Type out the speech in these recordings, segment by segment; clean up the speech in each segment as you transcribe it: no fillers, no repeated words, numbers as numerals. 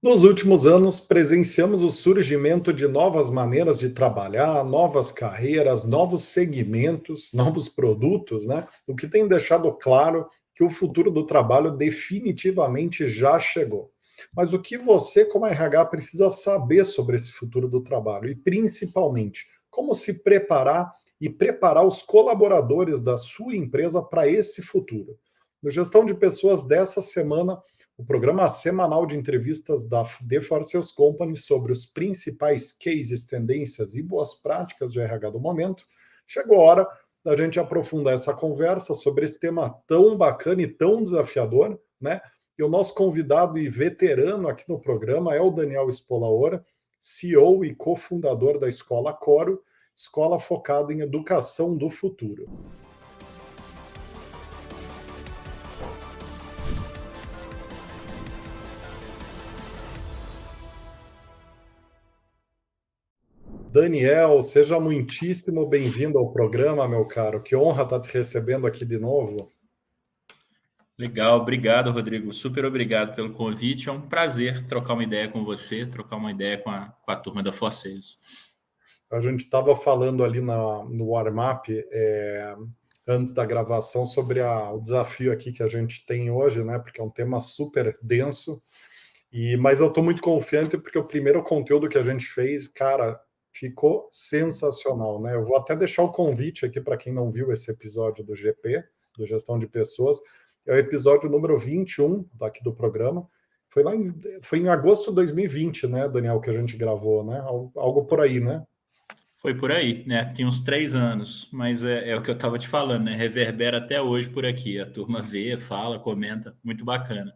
Nos últimos anos, presenciamos o surgimento de novas maneiras de trabalhar, novas carreiras, novos segmentos, novos produtos, né? O que tem deixado claro que o futuro do trabalho definitivamente já chegou. Mas o que você, como RH, precisa saber sobre esse futuro do trabalho e, principalmente, como se preparar e preparar os colaboradores da sua empresa para esse futuro? No Gestão de Pessoas dessa semana, o programa semanal de entrevistas da The Forces Company sobre os principais cases, tendências e boas práticas de RH do momento. Chegou a hora da gente aprofundar essa conversa sobre esse tema tão bacana e tão desafiador, né? E o nosso convidado e veterano aqui no programa é o Daniel Spolaora, CEO e cofundador da Escola Coro, escola focada em educação do futuro. Daniel, seja muitíssimo bem-vindo ao programa, meu caro. Que honra estar te recebendo aqui de novo. Legal, obrigado, Rodrigo. Super obrigado pelo convite. É um prazer trocar uma ideia com você, trocar uma ideia com a turma da Forceiros. A gente estava falando ali no warm-up, antes da gravação, sobre o desafio aqui que a gente tem hoje, né? Porque é um tema super denso. Mas eu estou muito confiante porque o primeiro conteúdo que a gente fez, cara, ficou sensacional, né? Eu vou até deixar o convite aqui para quem não viu esse episódio do GP, do Gestão de Pessoas. É o episódio número 21 daqui do programa. Foi em agosto de 2020, né, Daniel, que a gente gravou, né? Algo por aí, né? Foi por aí, né? Tinha uns 3 anos, mas é o que eu estava te falando, né? Reverbera até hoje por aqui. A turma vê, fala, comenta. Muito bacana.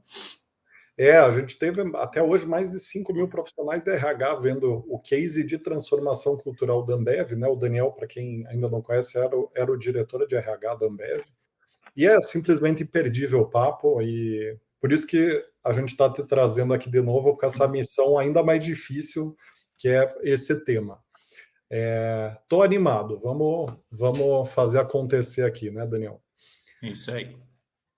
A gente teve até hoje mais de 5 mil profissionais da RH vendo o case de transformação cultural da Ambev, né? O Daniel, para quem ainda não conhece, era o diretor de RH da Ambev. E é simplesmente imperdível o papo, e por isso que a gente está te trazendo aqui de novo com essa missão ainda mais difícil, que é esse tema. Estou animado, vamos fazer acontecer aqui, né, Daniel? É isso aí.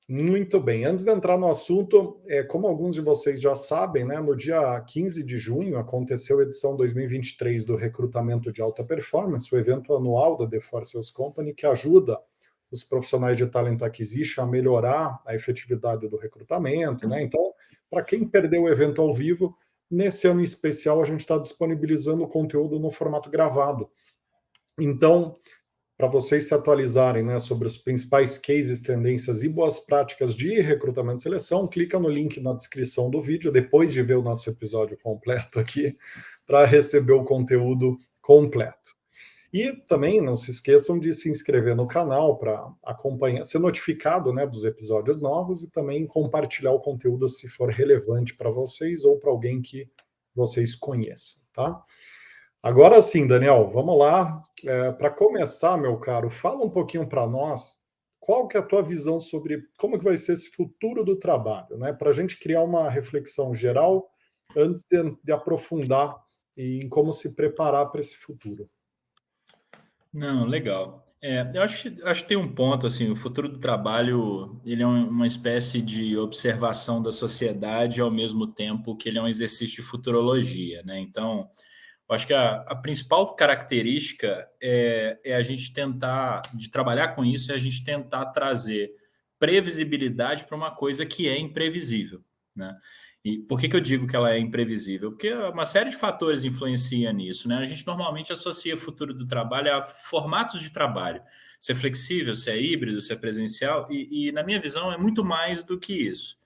Muito bem. Antes de entrar no assunto, como alguns de vocês já sabem, né, no dia 15 de junho aconteceu a edição 2023 do Recrutamento de Alta Performance, o evento anual da The Forces Company, que ajuda os profissionais de Talent Acquisition a melhorar a efetividade do recrutamento, né? Então, para quem perdeu o evento ao vivo, nesse ano em especial a gente está disponibilizando o conteúdo no formato gravado. Então, para vocês se atualizarem, né, sobre os principais cases, tendências e boas práticas de recrutamento e seleção, clica no link na descrição do vídeo, depois de ver o nosso episódio completo aqui, para receber o conteúdo completo. E também não se esqueçam de se inscrever no canal para acompanhar, ser notificado, né, dos episódios novos, e também compartilhar o conteúdo se for relevante para vocês ou para alguém que vocês conheçam, tá? Agora sim, Daniel, vamos lá. Para começar, meu caro, fala um pouquinho para nós qual que é a tua visão sobre como que vai ser esse futuro do trabalho, né? Para a gente criar uma reflexão geral antes de aprofundar em como se preparar para esse futuro. Não, legal. Eu acho que tem um ponto, assim, o futuro do trabalho, ele é uma espécie de observação da sociedade ao mesmo tempo que ele é um exercício de futurologia, né? Então, eu acho que a principal característica é a gente tentar, de trabalhar com isso, é a gente tentar trazer previsibilidade para uma coisa que é imprevisível, né? E por que eu digo que ela é imprevisível? Porque uma série de fatores influencia nisso, né? A gente normalmente associa o futuro do trabalho a formatos de trabalho. Se é flexível, se é híbrido, se é presencial, e na minha visão é muito mais do que isso.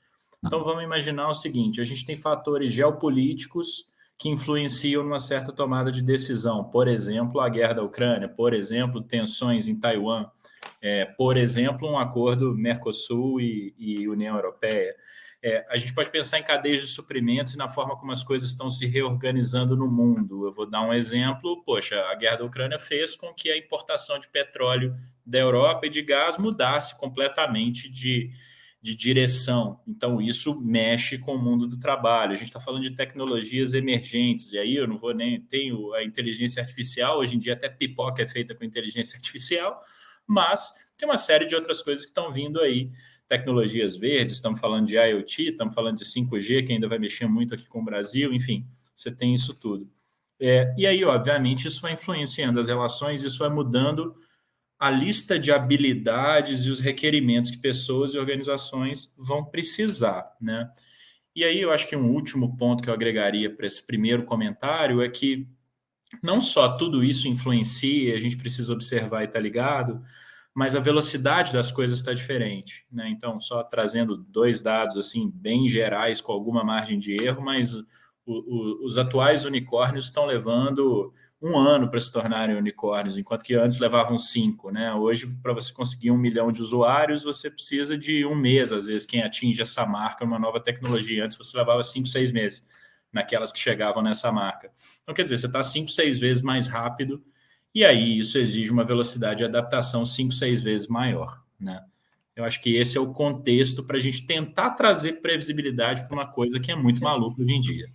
Então vamos imaginar o seguinte: a gente tem fatores geopolíticos que influenciam numa certa tomada de decisão. Por exemplo, a guerra da Ucrânia, por exemplo, tensões em Taiwan, por exemplo, um acordo Mercosul e União Europeia. A gente pode pensar em cadeias de suprimentos e na forma como as coisas estão se reorganizando no mundo. Eu vou dar um exemplo. Poxa, a guerra da Ucrânia fez com que a importação de petróleo da Europa e de gás mudasse completamente de direção. Então, isso mexe com o mundo do trabalho. A gente está falando de tecnologias emergentes, e aí eu não vou nem. Tenho a inteligência artificial, hoje em dia até pipoca é feita com inteligência artificial, mas tem uma série de outras coisas que estão vindo aí tecnologias verdes, estamos falando de IoT, estamos falando de 5G, que ainda vai mexer muito aqui com o Brasil, enfim, você tem isso tudo. E aí, obviamente, isso vai influenciando as relações, isso vai mudando a lista de habilidades e os requerimentos que pessoas e organizações vão precisar, né? E aí eu acho que um último ponto que eu agregaria para esse primeiro comentário é que não só tudo isso influencia, a gente precisa observar e estar ligado, mas a velocidade das coisas está diferente, né? Então, só trazendo dois dados assim bem gerais com alguma margem de erro, mas os atuais unicórnios estão levando 1 ano para se tornarem unicórnios, enquanto que antes levavam 5, né? Hoje, para você conseguir 1 milhão de usuários, você precisa de 1 mês, às vezes, quem atinge essa marca, uma nova tecnologia. Antes você levava 5, 6 meses naquelas que chegavam nessa marca. Então, quer dizer, você está 5, 6 vezes mais rápido, e aí isso exige uma velocidade de adaptação 5, 6 vezes maior, né? Eu acho que esse é o contexto para a gente tentar trazer previsibilidade para uma coisa que é muito maluca hoje em dia.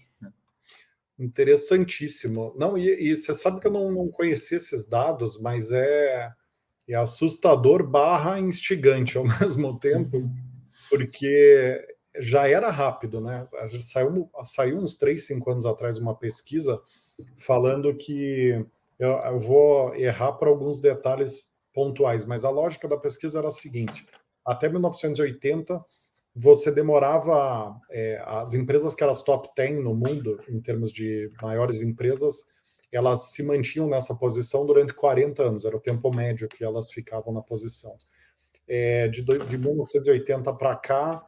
Interessantíssimo. Não, e você sabe que eu não conhecia esses dados, mas é assustador barra instigante ao mesmo tempo, porque já era rápido, né? Saiu uns 3, 5 anos atrás uma pesquisa falando que eu vou errar para alguns detalhes pontuais, mas a lógica da pesquisa era a seguinte: até 1980 você demorava, as empresas que eram as top 10 no mundo, em termos de maiores empresas, elas se mantinham nessa posição durante 40 anos, era o tempo médio que elas ficavam na posição. De 1980 para cá,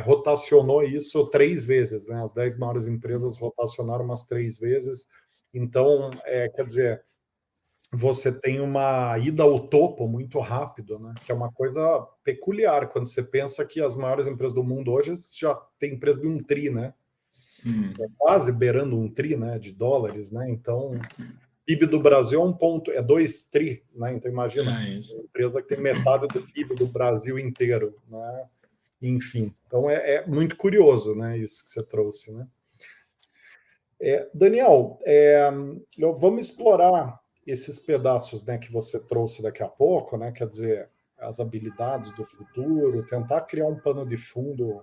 rotacionou isso 3 vezes, né? As 10 maiores empresas rotacionaram umas 3 vezes. Então, quer dizer, você tem uma ida ao topo muito rápido, né? Que é uma coisa peculiar quando você pensa que as maiores empresas do mundo hoje já tem empresa de 1 tri, né? Quase beirando 1 tri, né? De dólares, né? Então, PIB do Brasil é 2 tri, né? Então imagina, uma empresa que tem metade do PIB do Brasil inteiro, né? Enfim, então é muito curioso, né? Isso que você trouxe, né? Daniel, vamos explorar esses pedaços, né, que você trouxe daqui a pouco, né? Quer dizer, as habilidades do futuro, tentar criar um pano de fundo,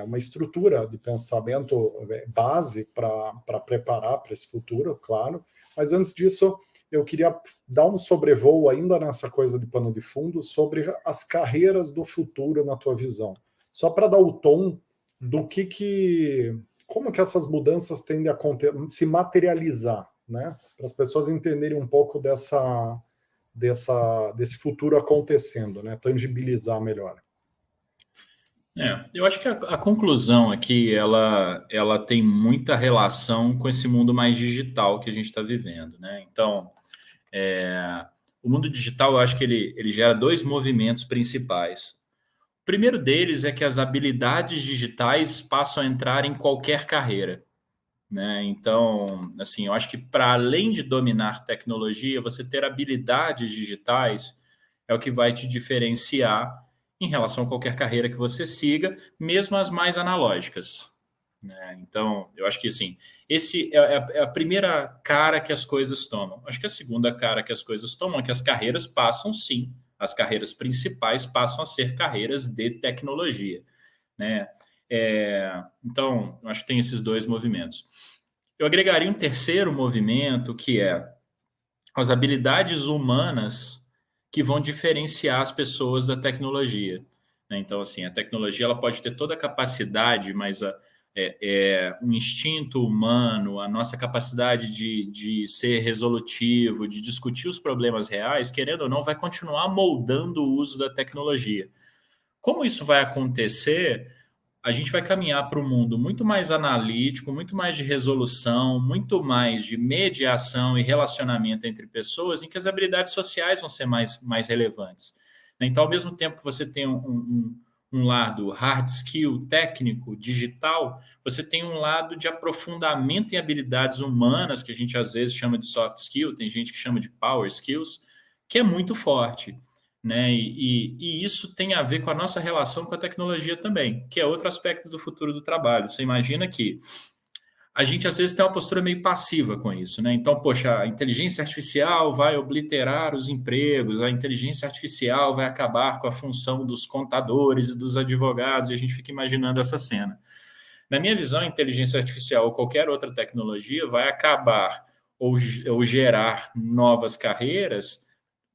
uma estrutura de pensamento base para preparar para esse futuro, claro. Mas antes disso, eu queria dar um sobrevoo ainda nessa coisa de pano de fundo sobre as carreiras do futuro na tua visão. Só para dar o tom do como que essas mudanças tendem a se materializar, né? Para as pessoas entenderem um pouco desse futuro acontecendo, né? Tangibilizar melhor. Eu acho que a conclusão aqui, ela tem muita relação com esse mundo mais digital que a gente está vivendo, né? Então, o mundo digital, eu acho que ele gera dois movimentos principais. O primeiro deles é que as habilidades digitais passam a entrar em qualquer carreira, né? Então, assim, eu acho que para além de dominar tecnologia, você ter habilidades digitais é o que vai te diferenciar em relação a qualquer carreira que você siga, mesmo as mais analógicas, né? Então, eu acho que assim, esse é a primeira cara que as coisas tomam. Acho que a segunda cara que as coisas tomam é que as carreiras passam, sim, as carreiras principais passam a ser carreiras de tecnologia, né? Então, eu acho que tem esses dois movimentos. Eu agregaria um terceiro movimento, que é as habilidades humanas que vão diferenciar as pessoas da tecnologia, né? Então, assim, a tecnologia ela pode ter toda a capacidade, mas um instinto humano, a nossa capacidade de ser resolutivo, de discutir os problemas reais, querendo ou não, vai continuar moldando o uso da tecnologia. Como isso vai acontecer? A gente vai caminhar para um mundo muito mais analítico, muito mais de resolução, muito mais de mediação e relacionamento entre pessoas, em que as habilidades sociais vão ser mais relevantes. Então, ao mesmo tempo que você tem um lado hard skill, técnico, digital, você tem um lado de aprofundamento em habilidades humanas, que a gente às vezes chama de soft skill, tem gente que chama de power skills, que é muito forte, né? E isso tem a ver com a nossa relação com a tecnologia também, que é outro aspecto do futuro do trabalho. Você imagina que a gente às vezes tem uma postura meio passiva com isso, né? Então, poxa, a inteligência artificial vai obliterar os empregos, a inteligência artificial vai acabar com a função dos contadores e dos advogados, e a gente fica imaginando essa cena. Na minha visão, a inteligência artificial ou qualquer outra tecnologia vai acabar ou gerar novas carreiras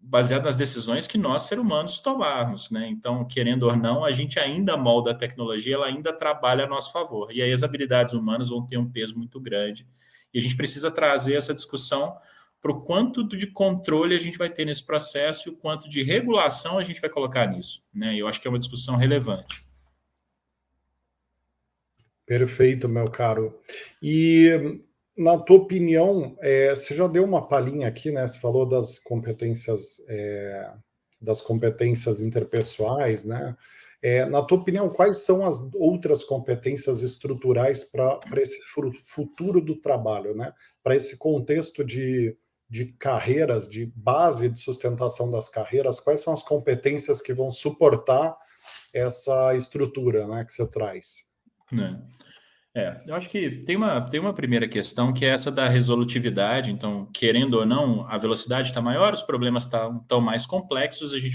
baseado nas decisões que nós, seres humanos, tomarmos, né? Então, querendo ou não, a gente ainda molda a tecnologia, ela ainda trabalha a nosso favor. E aí as habilidades humanas vão ter um peso muito grande. E a gente precisa trazer essa discussão para o quanto de controle a gente vai ter nesse processo e o quanto de regulação a gente vai colocar nisso, né? Eu acho que é uma discussão relevante. Perfeito, meu caro. E, na tua opinião, você já deu uma palhinha aqui, né? Você falou das competências interpessoais, né? Na tua opinião, quais são as outras competências estruturais para esse futuro do trabalho, né? Para esse contexto de carreiras, de base de sustentação das carreiras, quais são as competências que vão suportar essa estrutura, né, que você traz? Né? Eu acho que tem uma primeira questão que é essa da resolutividade. Então, querendo ou não, a velocidade está maior, os problemas estão mais complexos, a gente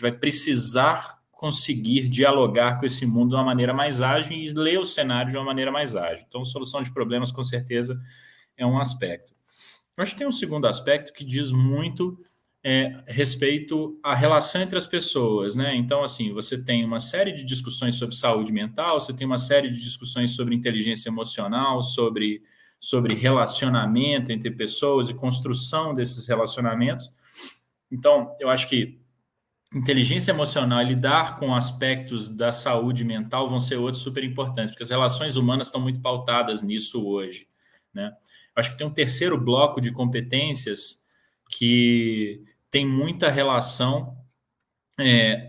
vai precisar conseguir dialogar com esse mundo de uma maneira mais ágil e ler o cenário de uma maneira mais ágil. Então, solução de problemas, com certeza, é um aspecto. Eu acho que tem um segundo aspecto que diz muito respeito à relação entre as pessoas, né? Então, assim, você tem uma série de discussões sobre saúde mental, você tem uma série de discussões sobre inteligência emocional, sobre relacionamento entre pessoas e construção desses relacionamentos. Então, eu acho que inteligência emocional e lidar com aspectos da saúde mental vão ser outros super importantes, porque as relações humanas estão muito pautadas nisso hoje, né? Eu acho que tem um terceiro bloco de competências que tem muita relação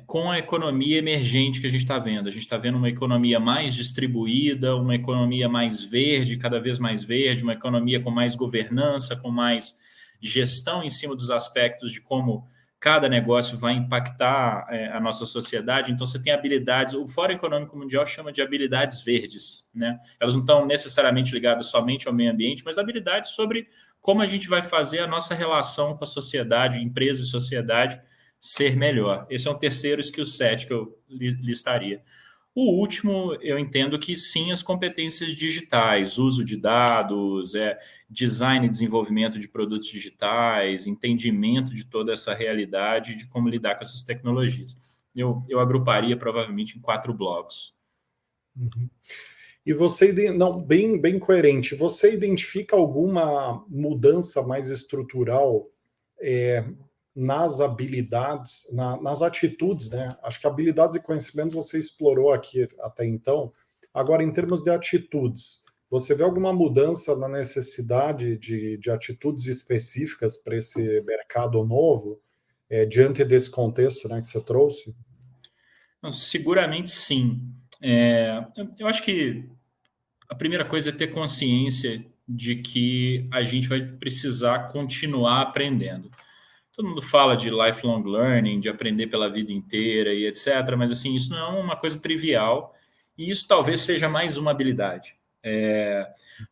com a economia emergente que a gente está vendo. A gente está vendo uma economia mais distribuída, uma economia mais verde, cada vez mais verde, uma economia com mais governança, com mais gestão em cima dos aspectos de como cada negócio vai impactar a nossa sociedade. Então, você tem habilidades, o Fórum Econômico Mundial chama de habilidades verdes, né? Elas não estão necessariamente ligadas somente ao meio ambiente, mas habilidades sobre como a gente vai fazer a nossa relação com a sociedade, empresa e sociedade, ser melhor. Esse é um terceiro skill set que eu listaria. O último, eu entendo que sim, as competências digitais, uso de dados, design e desenvolvimento de produtos digitais, entendimento de toda essa realidade, de como lidar com essas tecnologias. Eu agruparia provavelmente em 4 blocos. Uhum. E não, bem coerente, você identifica alguma mudança mais estrutural nas habilidades, nas atitudes, né? Acho que habilidades e conhecimentos você explorou aqui até então. Agora, em termos de atitudes, você vê alguma mudança na necessidade de atitudes específicas para esse mercado novo, diante desse contexto, né, que você trouxe? Não, seguramente sim. Eu acho que a primeira coisa é ter consciência de que a gente vai precisar continuar aprendendo. Todo mundo fala de lifelong learning, de aprender pela vida inteira e etc., mas assim, isso não é uma coisa trivial e isso talvez seja mais uma habilidade.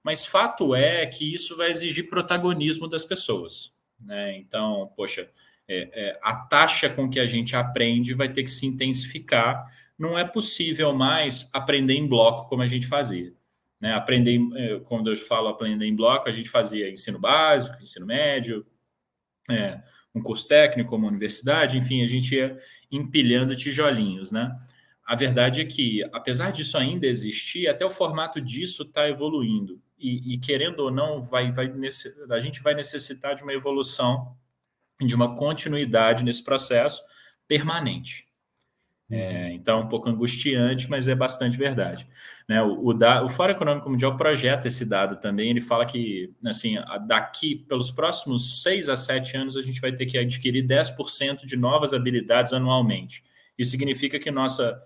Mas fato é que isso vai exigir protagonismo das pessoas, né? Então, poxa, a taxa com que a gente aprende vai ter que se intensificar. Não é possível mais aprender em bloco como a gente fazia, né? Quando eu falo aprender em bloco, a gente fazia ensino básico, ensino médio, um curso técnico, uma universidade, enfim, a gente ia empilhando tijolinhos, né? A verdade é que, apesar disso ainda existir, até o formato disso está evoluindo. E, querendo ou não, a gente vai necessitar de uma evolução, de uma continuidade nesse processo permanente. Então, é um pouco angustiante, mas é bastante verdade, né? O Fórum Econômico Mundial projeta esse dado também. Ele fala que, assim, daqui pelos próximos 6 a 7 anos, a gente vai ter que adquirir 10% de novas habilidades anualmente. Isso significa que nossa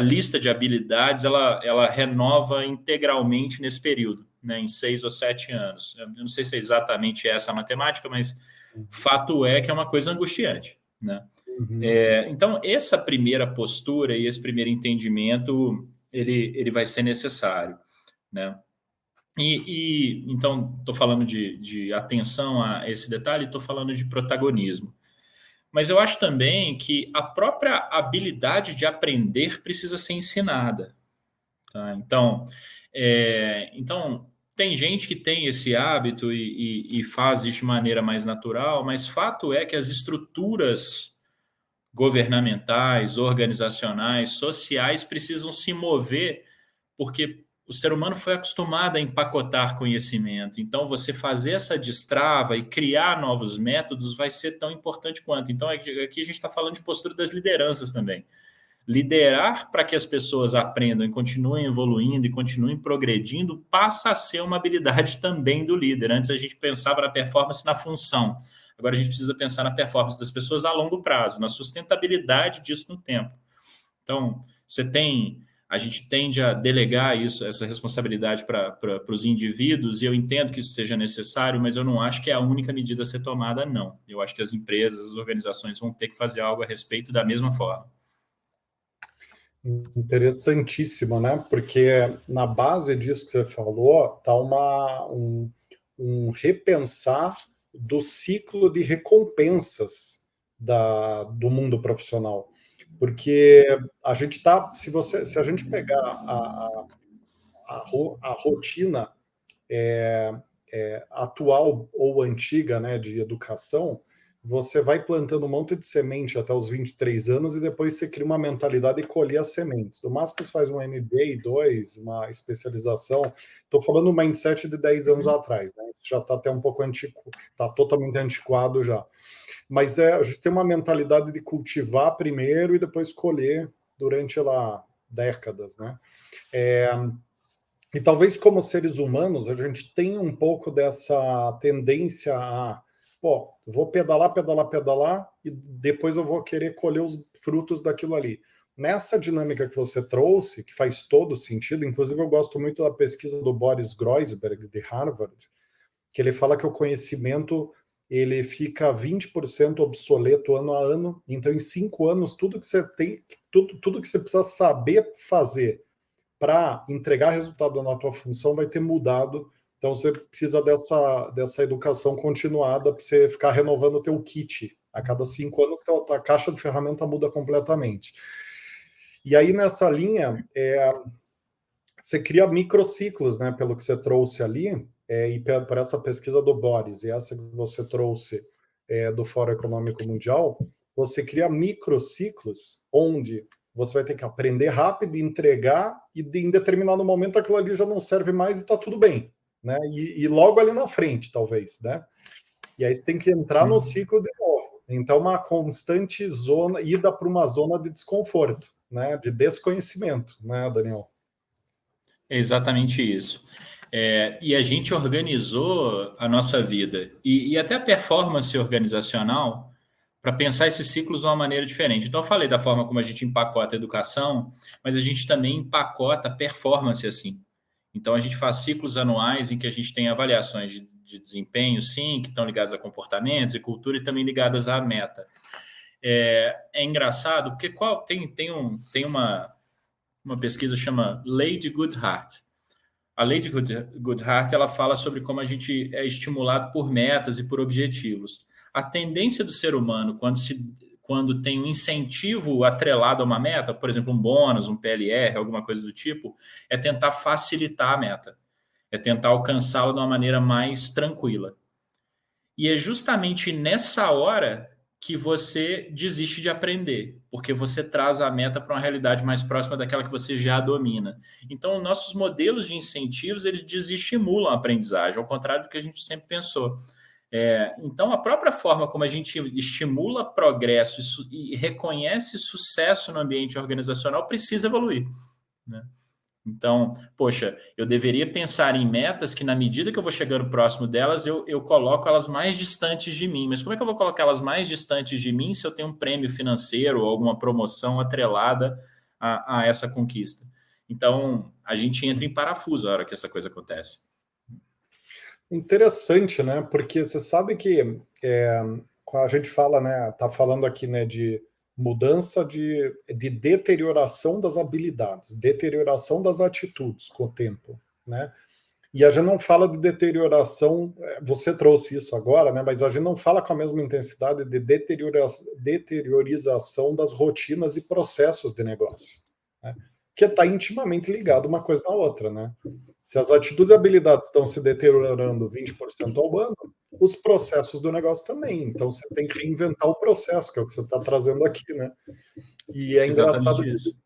lista de habilidades ela renova integralmente nesse período, né? Em 6 ou 7 anos. Eu não sei se é exatamente essa a matemática, mas fato é que é uma coisa angustiante, né? Uhum. Então, essa primeira postura e esse primeiro entendimento, ele vai ser necessário, né? Então, estou falando de atenção a esse detalhe, estou falando de protagonismo. Mas eu acho também que a própria habilidade de aprender precisa ser ensinada. Tá? Então, tem gente que tem esse hábito e faz isso de maneira mais natural, mas fato é que as estruturas governamentais, organizacionais, sociais precisam se mover, porque o ser humano foi acostumado a empacotar conhecimento. Então, você fazer essa destrava e criar novos métodos vai ser tão importante quanto. Então, aqui a gente está falando de postura das lideranças também. Liderar para que as pessoas aprendam e continuem evoluindo e continuem progredindo passa a ser uma habilidade também do líder. Antes a gente pensava na performance na função. Agora a gente precisa pensar na performance das pessoas a longo prazo, na sustentabilidade disso no tempo. Então, a gente tende a delegar isso, essa responsabilidade para os indivíduos, e eu entendo que isso seja necessário, mas eu não acho que é a única medida a ser tomada, não. Eu acho que as empresas, as organizações vão ter que fazer algo a respeito da mesma forma. Interessantíssimo, né? Porque na base disso que você falou está um repensar do ciclo de recompensas do mundo profissional. Porque a gente está, se a gente pegar a rotina atual ou antiga, né, de educação, você vai plantando um monte de semente até os 23 anos e depois você cria uma mentalidade de colher as sementes. No máximo você faz um MBA, 2, uma especialização. Estou falando um mindset de 10 anos atrás, né? Isso já está até um pouco antigo, está totalmente antiquado já. Mas a gente tem uma mentalidade de cultivar primeiro e depois colher durante lá décadas, né? E talvez como seres humanos a gente tenha um pouco dessa tendência a, pô, vou pedalar, pedalar, pedalar e depois eu vou querer colher os frutos daquilo ali. Nessa dinâmica que você trouxe, que faz todo sentido, inclusive eu gosto muito da pesquisa do Boris Groysberg, de Harvard, que ele fala que o conhecimento ele fica 20% obsoleto ano a ano, então em 5 anos tudo que você tem, tudo que você precisa saber fazer para entregar resultado na tua função vai ter mudado. Então você precisa dessa educação continuada para você ficar renovando o teu kit. A cada 5 anos a caixa de ferramenta muda completamente. E aí nessa linha você cria microciclos, né? Pelo que você trouxe ali e por essa pesquisa do Boris e essa que você trouxe do Fórum Econômico Mundial, você cria microciclos onde você vai ter que aprender rápido, entregar, e em determinado momento aquilo ali já não serve mais e está tudo bem, né? E logo ali na frente, talvez, né? E aí você tem que entrar no ciclo de novo. Então, uma constante ida para uma zona de desconforto, né? De desconhecimento, né, Daniel? É exatamente isso. E a gente organizou a nossa vida e até a performance organizacional para pensar esses ciclos de uma maneira diferente. Então, eu falei da forma como a gente empacota a educação, mas a gente também empacota a performance assim. Então, a gente faz ciclos anuais em que a gente tem avaliações de desempenho, sim, que estão ligadas a comportamentos e cultura e também ligadas à meta. É engraçado, porque tem uma pesquisa que chama Lady Goodhart. A Lady Goodhart ela fala sobre como a gente é estimulado por metas e por objetivos. A tendência do ser humano, quando tem um incentivo atrelado a uma meta, por exemplo, um bônus, um PLR, alguma coisa do tipo, é tentar facilitar a meta, é tentar alcançá-la de uma maneira mais tranquila. E é justamente nessa hora que você desiste de aprender, porque você traz a meta para uma realidade mais próxima daquela que você já domina. Então, nossos modelos de incentivos, eles desestimulam a aprendizagem, ao contrário do que a gente sempre pensou. Então, a própria forma como a gente estimula progresso e reconhece sucesso no ambiente organizacional precisa evoluir, né? Então, poxa, eu deveria pensar em metas que, na medida que eu vou chegando próximo delas, eu coloco elas mais distantes de mim. Mas como é que eu vou colocar elas mais distantes de mim se eu tenho um prêmio financeiro ou alguma promoção atrelada a essa conquista? Então, a gente entra em parafuso a hora que essa coisa acontece. Interessante, né? Porque você sabe que quando a gente fala, né? Tá falando aqui, né? De mudança de deterioração das habilidades, deterioração das atitudes com o tempo, né? E a gente não fala de deterioração, você trouxe isso agora, né? Mas a gente não fala com a mesma intensidade de deteriorização das rotinas e processos de negócio, né? Que está intimamente ligado uma coisa à outra, né? Se as atitudes e habilidades estão se deteriorando 20% ao ano, os processos do negócio também. Então você tem que reinventar o processo, que é o que você está trazendo aqui, né? E é engraçado Exatamente que isso.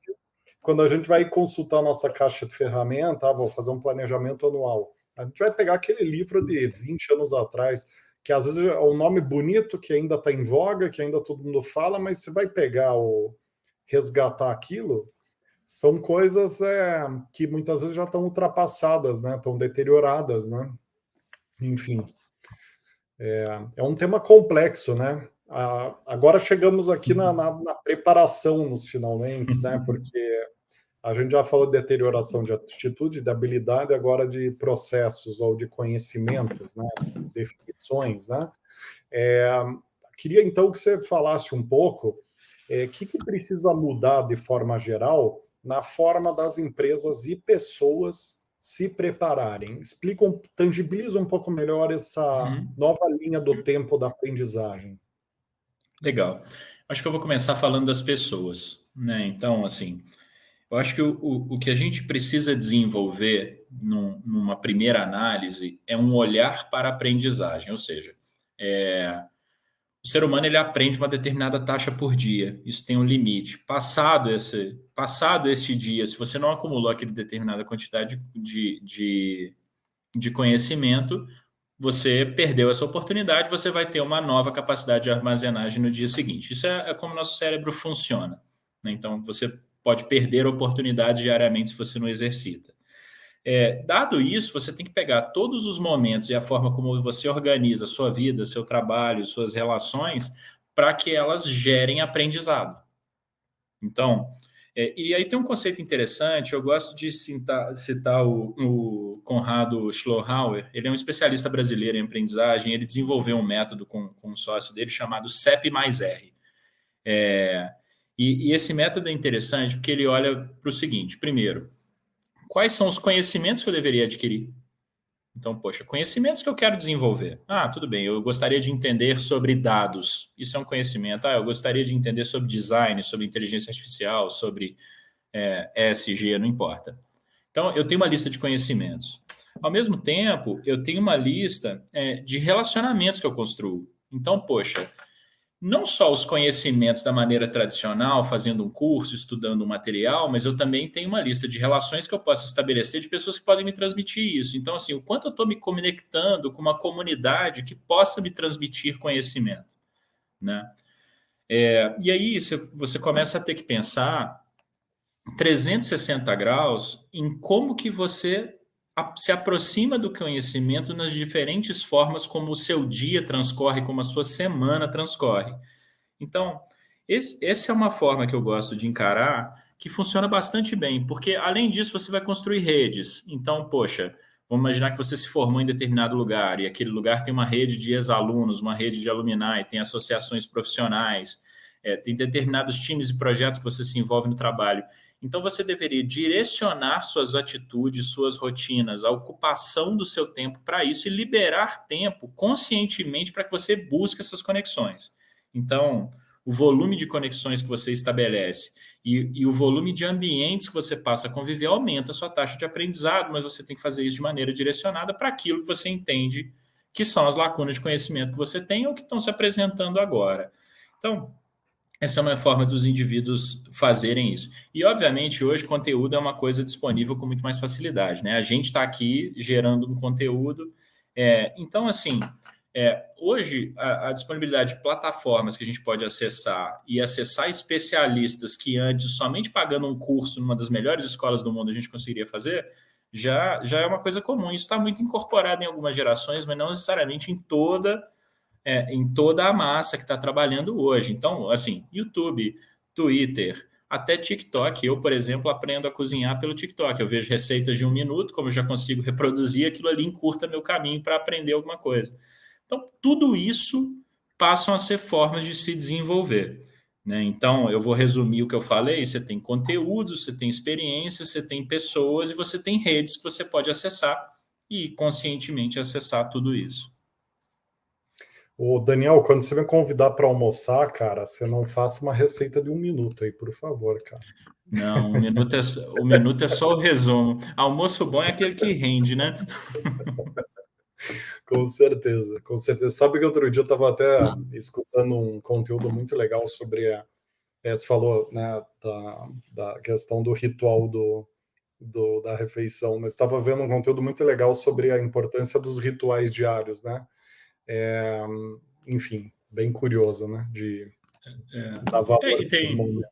quando a gente vai consultar a nossa caixa de ferramenta, vou fazer um planejamento anual. A gente vai pegar aquele livro de 20 anos atrás, que às vezes é um nome bonito, que ainda está em voga, que ainda todo mundo fala, mas você vai pegar resgatar aquilo, são coisas que muitas vezes já estão ultrapassadas, né? Estão deterioradas, né? Enfim, é um tema complexo, né? Agora chegamos aqui na preparação nos finalmente, né? Porque a gente já falou de deterioração de atitude, de habilidade, agora de processos ou de conhecimentos, né? Definições, né? Queria então que você falasse um pouco o que precisa mudar de forma geral na forma das empresas e pessoas se prepararem. Explicam, tangibiliza um pouco melhor essa Uhum. nova linha do tempo da aprendizagem. Legal. Acho que eu vou começar falando das pessoas, né? Então, assim, eu acho que o que a gente precisa desenvolver numa primeira análise é um olhar para a aprendizagem, ou seja, o ser humano ele aprende uma determinada taxa por dia, isso tem um limite. Passado esse dia, se você não acumulou aquele determinada quantidade de conhecimento, você perdeu essa oportunidade, você vai ter uma nova capacidade de armazenagem no dia seguinte. Isso é como o nosso cérebro funciona, né? Então, você pode perder oportunidades diariamente se você não exercita. Dado isso, você tem que pegar todos os momentos e a forma como você organiza a sua vida, seu trabalho, suas relações, para que elas gerem aprendizado. Então, e aí tem um conceito interessante, eu gosto de citar o Conrado Schlohauer, ele é um especialista brasileiro em aprendizagem, ele desenvolveu um método com um sócio dele chamado CEP mais R. E esse método é interessante porque ele olha para o seguinte, primeiro, quais são os conhecimentos que eu deveria adquirir? Então, poxa, conhecimentos que eu quero desenvolver. Ah, tudo bem, eu gostaria de entender sobre dados. Isso é um conhecimento. Ah, eu gostaria de entender sobre design, sobre inteligência artificial, sobre ESG, não importa. Então, eu tenho uma lista de conhecimentos. Ao mesmo tempo, eu tenho uma lista de relacionamentos que eu construo. Então, poxa, não só os conhecimentos da maneira tradicional, fazendo um curso, estudando um material, mas eu também tenho uma lista de relações que eu posso estabelecer de pessoas que podem me transmitir isso. Então, assim, o quanto eu estou me conectando com uma comunidade que possa me transmitir conhecimento, né? E aí você começa a ter que pensar 360 graus em como que você se aproxima do conhecimento nas diferentes formas como o seu dia transcorre, como a sua semana transcorre. Então, essa é uma forma que eu gosto de encarar que funciona bastante bem, porque além disso você vai construir redes. Então, poxa, vamos imaginar que você se formou em determinado lugar e aquele lugar tem uma rede de ex-alunos, uma rede de alumni, tem associações profissionais, tem determinados times e projetos que você se envolve no trabalho. Então, você deveria direcionar suas atitudes, suas rotinas, a ocupação do seu tempo para isso e liberar tempo conscientemente para que você busque essas conexões. Então, o volume de conexões que você estabelece e o volume de ambientes que você passa a conviver aumenta a sua taxa de aprendizado, mas você tem que fazer isso de maneira direcionada para aquilo que você entende que são as lacunas de conhecimento que você tem ou que estão se apresentando agora. Então, essa é uma forma dos indivíduos fazerem isso. E, obviamente, hoje conteúdo é uma coisa disponível com muito mais facilidade, né? A gente está aqui gerando um conteúdo. Então, assim, hoje a disponibilidade de plataformas que a gente pode acessar e acessar especialistas que antes, somente pagando um curso numa das melhores escolas do mundo, a gente conseguiria fazer, já é uma coisa comum. Isso está muito incorporado em algumas gerações, mas não necessariamente em toda a massa que está trabalhando hoje. Então, assim, YouTube, Twitter, até TikTok. Eu, por exemplo, aprendo a cozinhar pelo TikTok. Eu vejo receitas de 1 minuto, como eu já consigo reproduzir, aquilo ali encurta meu caminho para aprender alguma coisa. Então, tudo isso passam a ser formas de se desenvolver, né? Então, eu vou resumir o que eu falei. Você tem conteúdo, você tem experiência, você tem pessoas e você tem redes que você pode acessar e conscientemente acessar tudo isso. O Daniel, quando você me convidar para almoçar, cara, você não faça uma receita de 1 minuto aí, por favor, cara. Não, o minuto é só o resumo. Almoço bom é aquele que rende, né? Com certeza, com certeza. Sabe que outro dia eu estava até escutando um conteúdo muito legal sobre você falou, né, da questão do ritual da refeição, mas estava vendo um conteúdo muito legal sobre a importância dos rituais diários, né? É, enfim, bem curioso, né? De dar valor E para esses tem, momentos.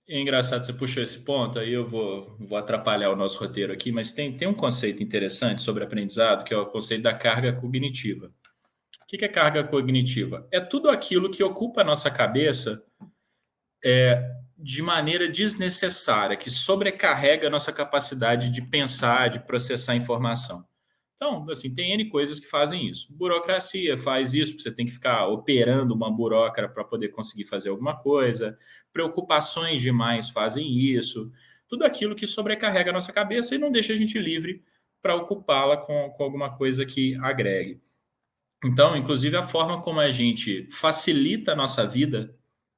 é engraçado, você puxou esse ponto, aí eu vou atrapalhar o nosso roteiro aqui, mas tem um conceito interessante sobre aprendizado, que é o conceito da carga cognitiva. O que é carga cognitiva? É tudo aquilo que ocupa a nossa cabeça de maneira desnecessária, que sobrecarrega a nossa capacidade de pensar, de processar informação. Então, assim, tem N coisas que fazem isso. Burocracia faz isso, você tem que ficar operando uma burocracia para poder conseguir fazer alguma coisa. Preocupações demais fazem isso. Tudo aquilo que sobrecarrega a nossa cabeça e não deixa a gente livre para ocupá-la com alguma coisa que agregue. Então, inclusive, a forma como a gente facilita a nossa vida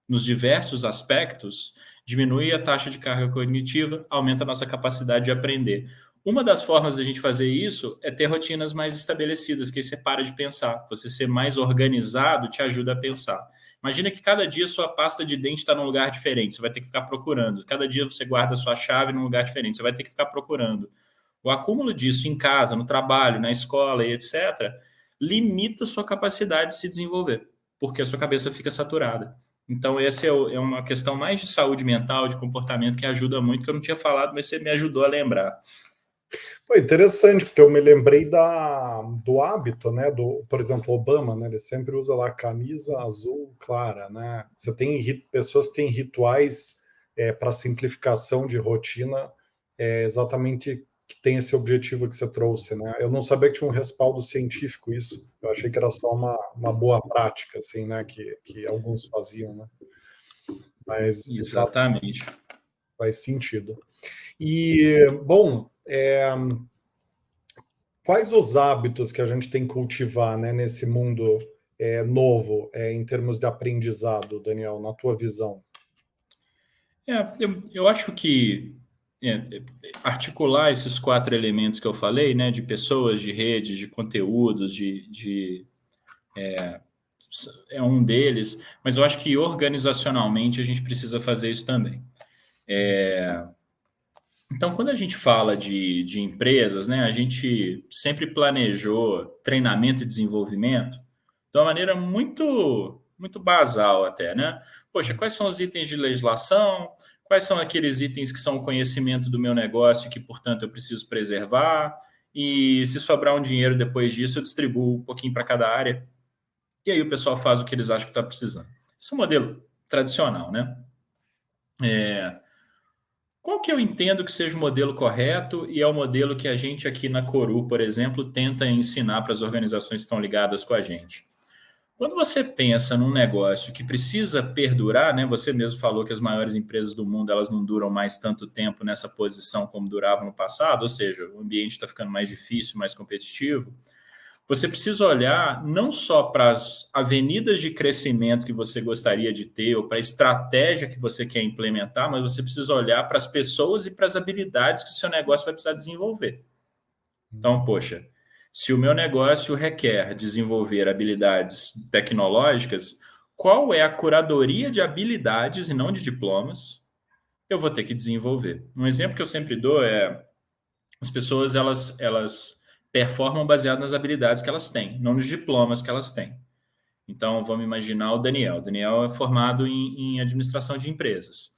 nos diversos aspectos diminui a taxa de carga cognitiva, aumenta a nossa capacidade de aprender. Uma das formas da gente fazer isso é ter rotinas mais estabelecidas, que aí você para de pensar. Você ser mais organizado te ajuda a pensar. Imagina que cada dia sua pasta de dente está num lugar diferente, você vai ter que ficar procurando. Cada dia você guarda a sua chave num lugar diferente, você vai ter que ficar procurando. O acúmulo disso em casa, no trabalho, na escola e etc., limita a sua capacidade de se desenvolver, porque a sua cabeça fica saturada. Então, essa é uma questão mais de saúde mental, de comportamento, que ajuda muito, que eu não tinha falado, mas você me ajudou a lembrar. Foi interessante, porque eu me lembrei do hábito, né? Por exemplo, Obama, né? Ele sempre usa lá camisa azul clara, né? Você tem pessoas que têm rituais para simplificação de rotina, exatamente que tem esse objetivo que você trouxe, né? Eu não sabia que tinha um respaldo científico isso. Eu achei que era só uma boa prática, assim, né? Que alguns faziam, né? Mas de fato Exatamente. faz sentido. E bom, quais os hábitos que a gente tem que cultivar, né, nesse mundo novo, em termos de aprendizado, Daniel, na tua visão? Eu acho que é, articular esses 4 elementos que eu falei, né, de pessoas, de redes, de conteúdos, é um deles, mas eu acho que organizacionalmente a gente precisa fazer isso também. Então, quando a gente fala de empresas, né, a gente sempre planejou treinamento e desenvolvimento de uma maneira muito basal até, né? Poxa, quais são os itens de legislação? Quais são aqueles itens que são o conhecimento do meu negócio e que, portanto, eu preciso preservar? E se sobrar um dinheiro depois disso, eu distribuo um pouquinho para cada área. E aí o pessoal faz o que eles acham que está precisando. Esse é um modelo tradicional, né? Qual que eu entendo que seja o modelo correto e é o modelo que a gente aqui na Coru, por exemplo, tenta ensinar para as organizações que estão ligadas com a gente? Quando você pensa num negócio que precisa perdurar, né? Você mesmo falou que as maiores empresas do mundo elas não duram mais tanto tempo nessa posição como duravam no passado, ou seja, o ambiente está ficando mais difícil, mais competitivo. Você precisa olhar não só para as avenidas de crescimento que você gostaria de ter ou para a estratégia que você quer implementar, mas você precisa olhar para as pessoas e para as habilidades que o seu negócio vai precisar desenvolver. Então, poxa, se o meu negócio requer desenvolver habilidades tecnológicas, qual é a curadoria de habilidades e não de diplomas eu vou ter que desenvolver? Um exemplo que eu sempre dou é as pessoas elas performam baseado nas habilidades que elas têm, não nos diplomas que elas têm. Então, vamos imaginar o Daniel. O Daniel é formado em administração de empresas.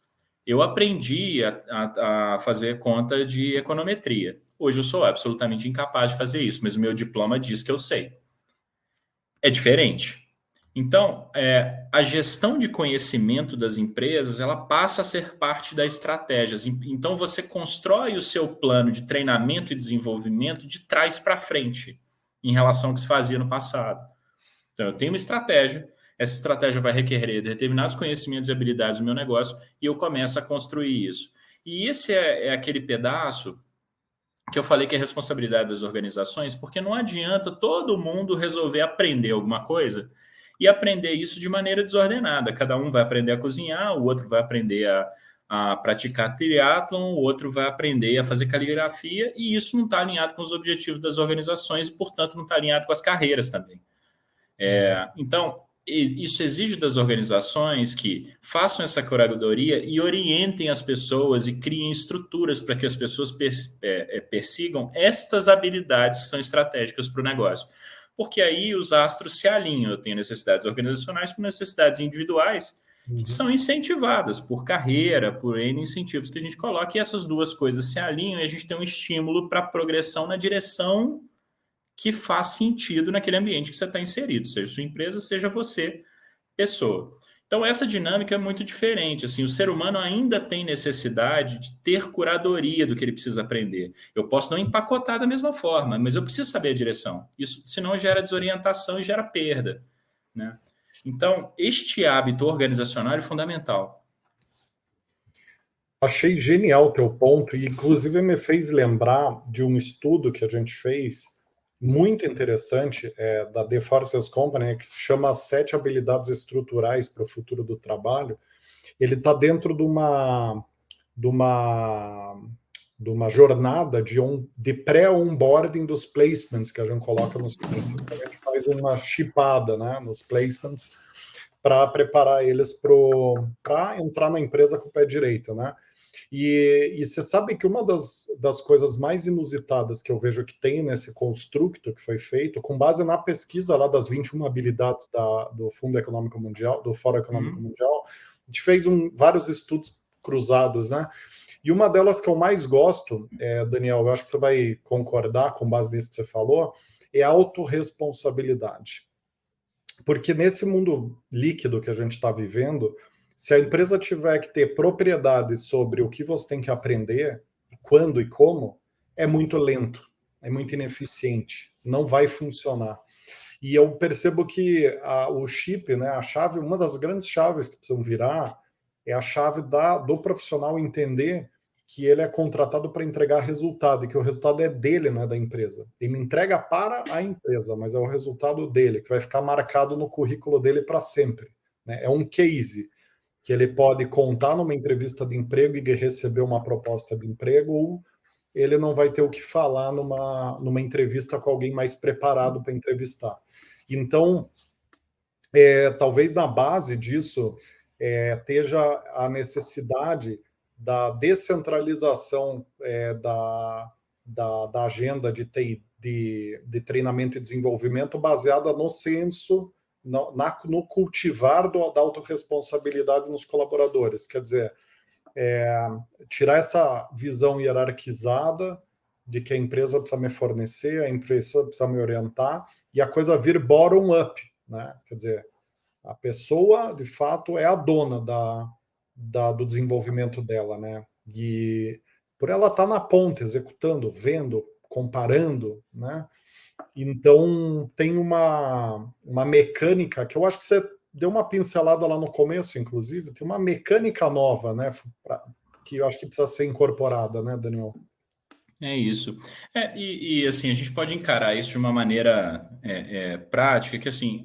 Eu aprendi a fazer conta de econometria. Hoje eu sou absolutamente incapaz de fazer isso, mas o meu diploma diz que eu sei. É diferente. Então, a gestão de conhecimento das empresas, ela passa a ser parte da estratégia. Então, você constrói o seu plano de treinamento e desenvolvimento de trás para frente, em relação ao que se fazia no passado. Então, eu tenho uma estratégia, essa estratégia vai requerer determinados conhecimentos e habilidades do meu negócio e eu começo a construir isso. E esse é aquele pedaço que eu falei que é responsabilidade das organizações, porque não adianta todo mundo resolver aprender alguma coisa e aprender isso de maneira desordenada. Cada um vai aprender a cozinhar, o outro vai aprender a praticar triatlon, o outro vai aprender a fazer caligrafia, e isso não está alinhado com os objetivos das organizações e, portanto, não está alinhado com as carreiras também. Então, isso exige das organizações que façam essa curadoria e orientem as pessoas e criem estruturas para que as pessoas persigam estas habilidades que são estratégicas para o negócio. Porque aí os astros se alinham. Eu tenho necessidades organizacionais com necessidades individuais que são incentivadas por carreira, por N incentivos que a gente coloca, e essas duas coisas se alinham e a gente tem um estímulo para progressão na direção que faz sentido naquele ambiente que você está inserido, seja sua empresa, seja você, pessoa. Então, essa dinâmica é muito diferente. Assim, o ser humano ainda tem necessidade de ter curadoria do que ele precisa aprender. Eu posso não empacotar da mesma forma, mas eu preciso saber a direção. Isso, senão, gera desorientação e gera perda, né? Então, este hábito organizacional é fundamental. Achei genial o teu ponto, e inclusive me fez lembrar de um estudo que a gente fez, muito interessante, da The Forces Company, que se chama Sete Habilidades Estruturais para o Futuro do Trabalho. Ele está dentro de uma jornada de pré-onboarding dos placements que a gente coloca nos clientes. Então, a gente faz uma chipada, né, nos placements para preparar eles para entrar na empresa com o pé direito, né? E você sabe que uma das coisas mais inusitadas que eu vejo que tem nesse construto que foi feito, com base na pesquisa lá das 21 habilidades do Fundo Econômico Mundial, do Fórum Econômico Mundial, a gente fez vários estudos cruzados, né? E uma delas que eu mais gosto, Daniel, eu acho que você vai concordar com base nisso que você falou, é a autorresponsabilidade. Porque nesse mundo líquido que a gente está vivendo, se a empresa tiver que ter propriedade sobre o que você tem que aprender, quando e como, é muito lento, é muito ineficiente, não vai funcionar. E eu percebo que o chip, né, a chave, uma das grandes chaves que precisam virar é a chave do profissional entender que ele é contratado para entregar resultado, e que o resultado é dele, não é da empresa. Ele entrega para a empresa, mas é o resultado dele, que vai ficar marcado no currículo dele para sempre, né? É um case que ele pode contar numa entrevista de emprego e receber uma proposta de emprego, ou ele não vai ter o que falar numa entrevista com alguém mais preparado para entrevistar. Então, talvez na base disso esteja a necessidade da descentralização da agenda de treinamento e desenvolvimento baseada no senso, no cultivar da autorresponsabilidade nos colaboradores. Quer dizer, tirar essa visão hierarquizada de que a empresa precisa me fornecer, a empresa precisa me orientar, e a coisa vir bottom-up, né? Quer dizer, a pessoa, de fato, é a dona do desenvolvimento dela, né? E por ela estar na ponta, executando, vendo, comparando, né? Então, tem uma mecânica que eu acho que você deu uma pincelada lá no começo, inclusive, tem uma mecânica nova, né? Que eu acho que precisa ser incorporada, né, Daniel? É isso. E assim, a gente pode encarar isso de uma maneira prática, que assim,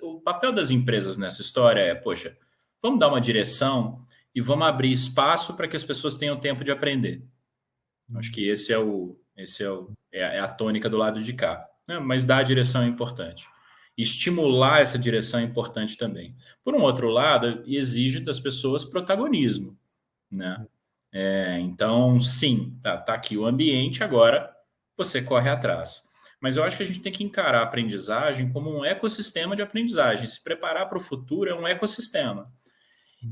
o papel das empresas nessa história é, poxa, vamos dar uma direção e vamos abrir espaço para que as pessoas tenham tempo de aprender. Acho que esse é a tônica do lado de cá, né? Mas dar a direção é importante. Estimular essa direção é importante também. Por um outro lado, exige das pessoas protagonismo, né? Então, sim, tá aqui o ambiente, agora você corre atrás. Mas eu acho que a gente tem que encarar a aprendizagem como um ecossistema de aprendizagem. Se preparar para o futuro é um ecossistema.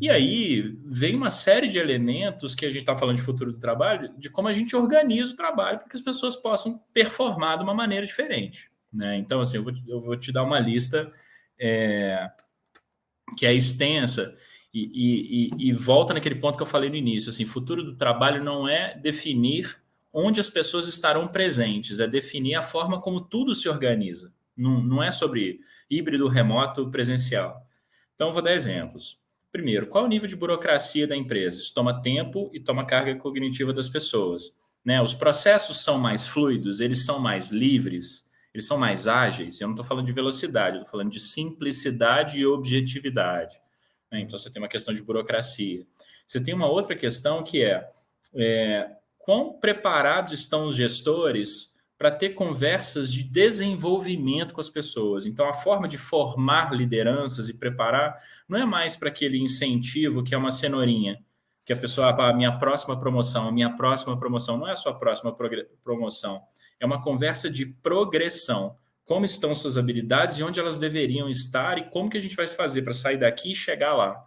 E aí vem uma série de elementos que a gente está falando de futuro do trabalho, de como a gente organiza o trabalho para que as pessoas possam performar de uma maneira diferente, né? Então, assim, eu vou te dar uma lista que é extensa e volta naquele ponto que eu falei no início. Assim, futuro do trabalho não é definir onde as pessoas estarão presentes, é definir a forma como tudo se organiza. Não é sobre híbrido, remoto, presencial. Então, vou dar exemplos. Primeiro, qual é o nível de burocracia da empresa? Isso toma tempo e toma carga cognitiva das pessoas. né? Os processos são mais fluidos, eles são mais livres, eles são mais ágeis. Eu não estou falando de velocidade, eu estou falando de simplicidade e objetividade, né? Então, você tem uma questão de burocracia. Você tem uma outra questão que quão preparados estão os gestores para ter conversas de desenvolvimento com as pessoas. Então, a forma de formar lideranças e preparar não é mais para aquele incentivo que é uma cenourinha, que a pessoa fala, a minha próxima promoção, não é a sua próxima promoção, é uma conversa de progressão. Como estão suas habilidades e onde elas deveriam estar e como que a gente vai fazer para sair daqui e chegar lá.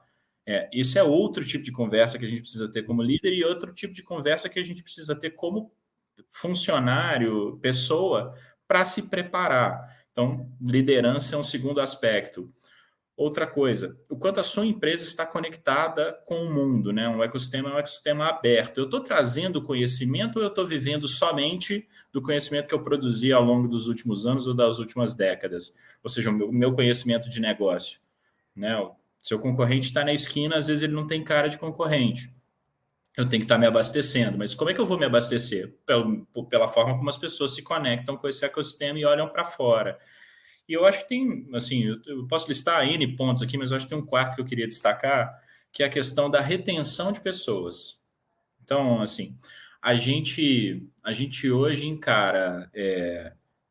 Isso é outro tipo de conversa que a gente precisa ter como líder e outro tipo de conversa que a gente precisa ter como funcionário, pessoa, para se preparar. Então, liderança é um segundo aspecto. Outra coisa, o quanto a sua empresa está conectada com o mundo, né? Um ecossistema é um ecossistema aberto. Eu estou trazendo conhecimento ou eu estou vivendo somente do conhecimento que eu produzi ao longo dos últimos anos ou das últimas décadas? Ou seja, o meu conhecimento de negócio, né? O seu concorrente está na esquina, às vezes ele não tem cara de concorrente. Eu tenho que estar me abastecendo, mas como é que eu vou me abastecer? Pela forma como as pessoas se conectam com esse ecossistema e olham para fora. E eu acho que tem, assim, eu posso listar N pontos aqui, mas eu acho que tem um quarto que eu queria destacar, que é a questão da retenção de pessoas. Então, assim, a gente hoje encara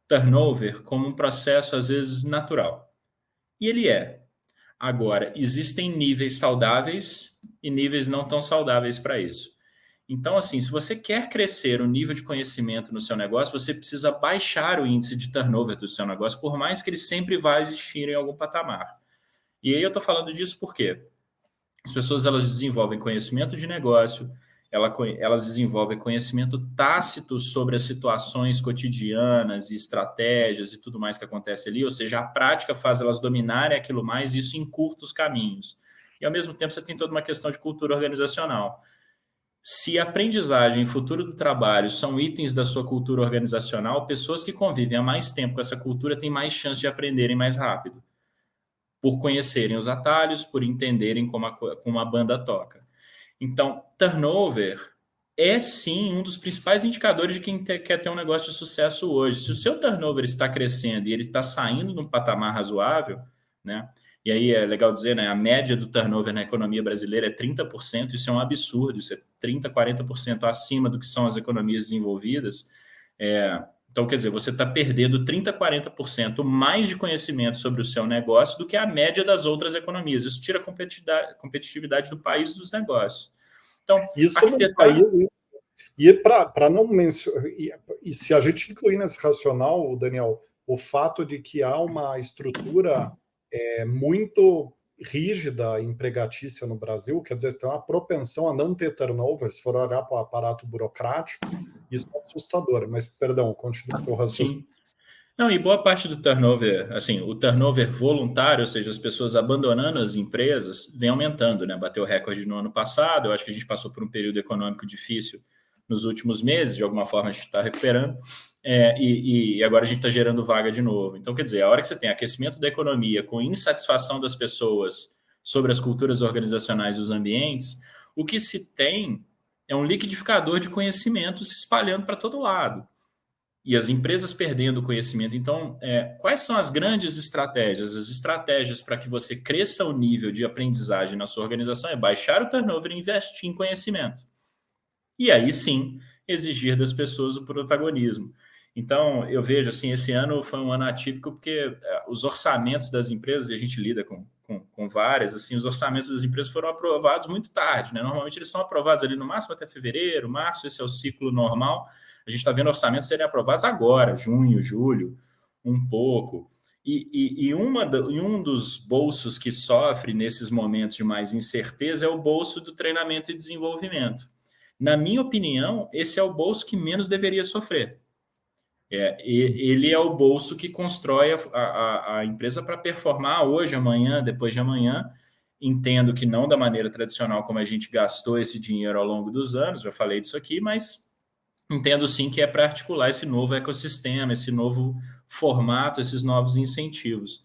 turnover como um processo, às vezes, natural. E ele é. Agora, existem níveis saudáveis e níveis não tão saudáveis para isso. Então, assim, se você quer crescer o nível de conhecimento no seu negócio, você precisa baixar o índice de turnover do seu negócio, por mais que ele sempre vá existir em algum patamar. E aí eu estou falando disso porque as pessoas elas desenvolvem conhecimento de negócio, elas desenvolvem conhecimento tácito sobre as situações cotidianas e estratégias e tudo mais que acontece ali, ou seja, a prática faz elas dominarem aquilo mais, e isso encurta os caminhos. E ao mesmo tempo você tem toda uma questão de cultura organizacional. Se aprendizagem e futuro do trabalho são itens da sua cultura organizacional, pessoas que convivem há mais tempo com essa cultura têm mais chance de aprenderem mais rápido, por conhecerem os atalhos, por entenderem como a banda toca. Então, turnover é sim um dos principais indicadores de quem quer ter um negócio de sucesso hoje. Se o seu turnover está crescendo e ele está saindo num patamar razoável, né? E aí é legal dizer, né? A média do turnover na economia brasileira é 30%, isso é um absurdo, isso é 30, 40% acima do que são as economias desenvolvidas. Então, quer dizer, você está perdendo 30, 40% mais de conhecimento sobre o seu negócio do que a média das outras economias. Isso tira a competitividade do país dos negócios. Então, Isso no arquitetar... país, e para não mencionar, e se a gente incluir nesse racional, Daniel, o fato de que há uma estrutura muito rígida, empregatícia no Brasil, quer dizer, tem uma propensão a não ter turnover, se for olhar para o aparato burocrático, isso é assustador. Mas, perdão, continua o teu raciocínio. Sim. Não, e boa parte do turnover, assim, o turnover voluntário, ou seja, as pessoas abandonando as empresas, vem aumentando, né? Bateu recorde no ano passado, eu acho que a gente passou por um período econômico difícil nos últimos meses, de alguma forma a gente está recuperando, e agora a gente está gerando vaga de novo. Então, quer dizer, a hora que você tem aquecimento da economia com insatisfação das pessoas sobre as culturas organizacionais e os ambientes, o que se tem é um liquidificador de conhecimento se espalhando para todo lado e as empresas perdendo o conhecimento. Então, quais são as grandes estratégias? As estratégias para que você cresça o nível de aprendizagem na sua organização é baixar o turnover e investir em conhecimento. E aí sim, exigir das pessoas o protagonismo. Então, eu vejo assim, esse ano foi um ano atípico porque os orçamentos das empresas, e a gente lida com várias, assim, os orçamentos das empresas foram aprovados muito tarde, né? Normalmente eles são aprovados ali no máximo até fevereiro, março, esse é o ciclo normal. A gente está vendo orçamentos serem aprovados agora, junho, julho, um pouco. E um dos bolsos que sofre nesses momentos de mais incerteza é o bolso do treinamento e desenvolvimento. Na minha opinião, esse é o bolso que menos deveria sofrer. Ele é o bolso que constrói a empresa para performar hoje, amanhã, depois de amanhã. Entendo que não da maneira tradicional como a gente gastou esse dinheiro ao longo dos anos, já falei disso aqui, mas entendo sim que é para articular esse novo ecossistema, esse novo formato, esses novos incentivos.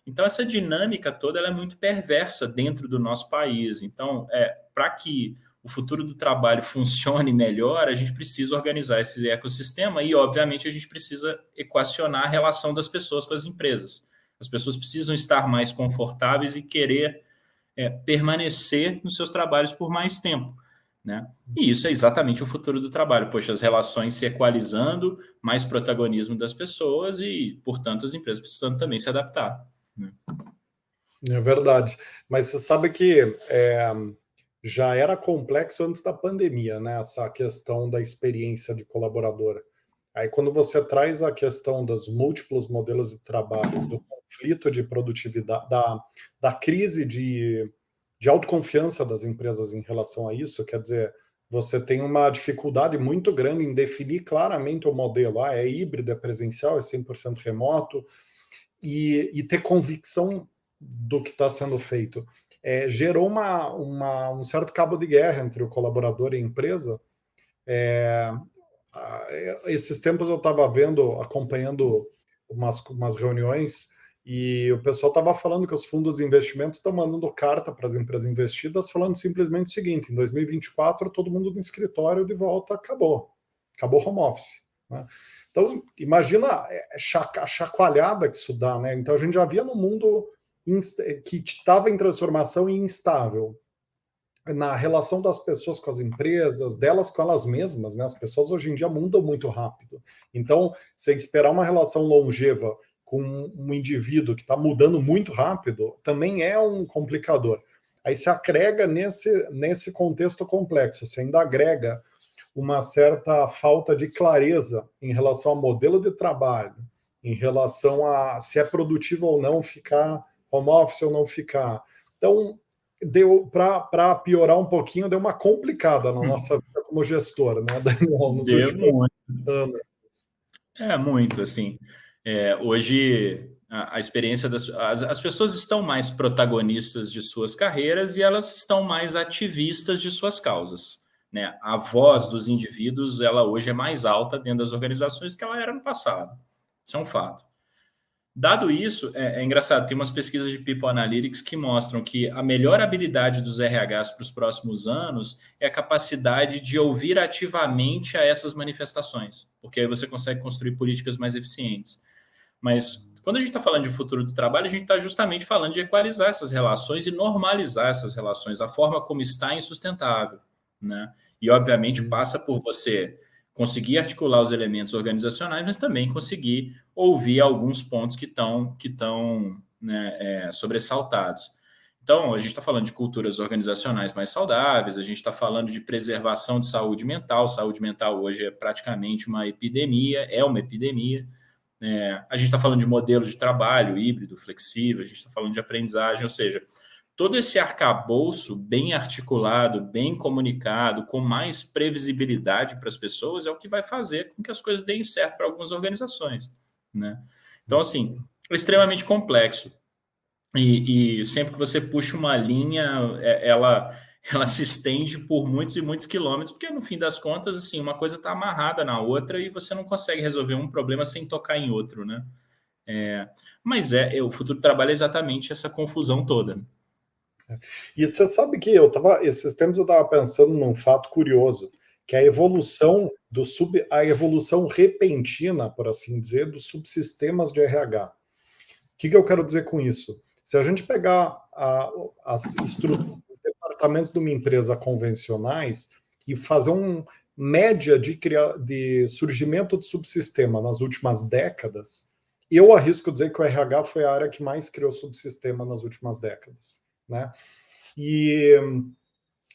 Então, essa dinâmica toda ela é muito perversa dentro do nosso país. Então, para que o futuro do trabalho funcione melhor, a gente precisa organizar esse ecossistema e, obviamente, a gente precisa equacionar a relação das pessoas com as empresas. As pessoas precisam estar mais confortáveis e querer permanecer nos seus trabalhos por mais tempo, né? E isso é exatamente o futuro do trabalho. Poxa, as relações se equalizando, mais protagonismo das pessoas e, portanto, as empresas precisando também se adaptar, né? É verdade. Mas você sabe que já era complexo antes da pandemia, né? Essa questão da experiência de colaboradora. Aí, quando você traz a questão dos múltiplos modelos de trabalho, do conflito de produtividade, da crise de autoconfiança das empresas em relação a isso, quer dizer, você tem uma dificuldade muito grande em definir claramente o modelo. É híbrido, é presencial, é 100% remoto, e ter convicção do que está sendo feito. Gerou um certo cabo de guerra entre o colaborador e a empresa. Esses tempos eu estava acompanhando umas reuniões, e o pessoal estava falando que os fundos de investimento estão mandando carta para as empresas investidas, falando simplesmente o seguinte: em 2024, todo mundo no escritório de volta, acabou home office, né? Então, imagina a chacoalhada que isso dá, né? Então, a gente já via no mundo que estava em transformação e instável, na relação das pessoas com as empresas, delas com elas mesmas, né? As pessoas hoje em dia mudam muito rápido. Então, você esperar uma relação longeva com um indivíduo que está mudando muito rápido também é um complicador. Aí se agrega nesse contexto complexo, você ainda agrega uma certa falta de clareza em relação ao modelo de trabalho, em relação a se é produtivo ou não ficar home office ou não ficar. Então, deu para piorar um pouquinho, deu uma complicada na nossa vida como gestor, né, Daniel, nos Deu últimos muito. anos. Muito, assim. Hoje, a experiência as pessoas estão mais protagonistas de suas carreiras e elas estão mais ativistas de suas causas, né? A voz dos indivíduos, ela hoje é mais alta dentro das organizações que ela era no passado. Isso é um fato. Dado isso, é engraçado, tem umas pesquisas de People Analytics que mostram que a melhor habilidade dos RHs para os próximos anos é a capacidade de ouvir ativamente a essas manifestações, porque aí você consegue construir políticas mais eficientes. Mas quando a gente está falando de futuro do trabalho, a gente está justamente falando de equalizar essas relações e normalizar essas relações. A forma como está é insustentável, né? E, obviamente, passa por você conseguir articular os elementos organizacionais, mas também conseguir ouvir alguns pontos que estão né, sobressaltados. Então, a gente está falando de culturas organizacionais mais saudáveis, a gente está falando de preservação de saúde mental. Saúde mental hoje é praticamente uma epidemia, a gente está falando de modelos de trabalho híbrido, flexível, a gente está falando de aprendizagem, ou seja, todo esse arcabouço bem articulado, bem comunicado, com mais previsibilidade para as pessoas, é o que vai fazer com que as coisas deem certo para algumas organizações, né? Então, assim, é extremamente complexo. E sempre que você puxa uma linha, ela se estende por muitos e muitos quilômetros, porque no fim das contas, assim, uma coisa está amarrada na outra e você não consegue resolver um problema sem tocar em outro, né? Mas o futuro do trabalho é exatamente essa confusão toda. E você sabe que esses tempos eu estava pensando num fato curioso, que é a evolução repentina, por assim dizer, dos subsistemas de RH. O que eu quero dizer com isso? Se a gente pegar as estruturas, os departamentos de uma empresa convencionais e fazer uma média de surgimento de subsistema nas últimas décadas, eu arrisco dizer que o RH foi a área que mais criou subsistema nas últimas décadas, né? E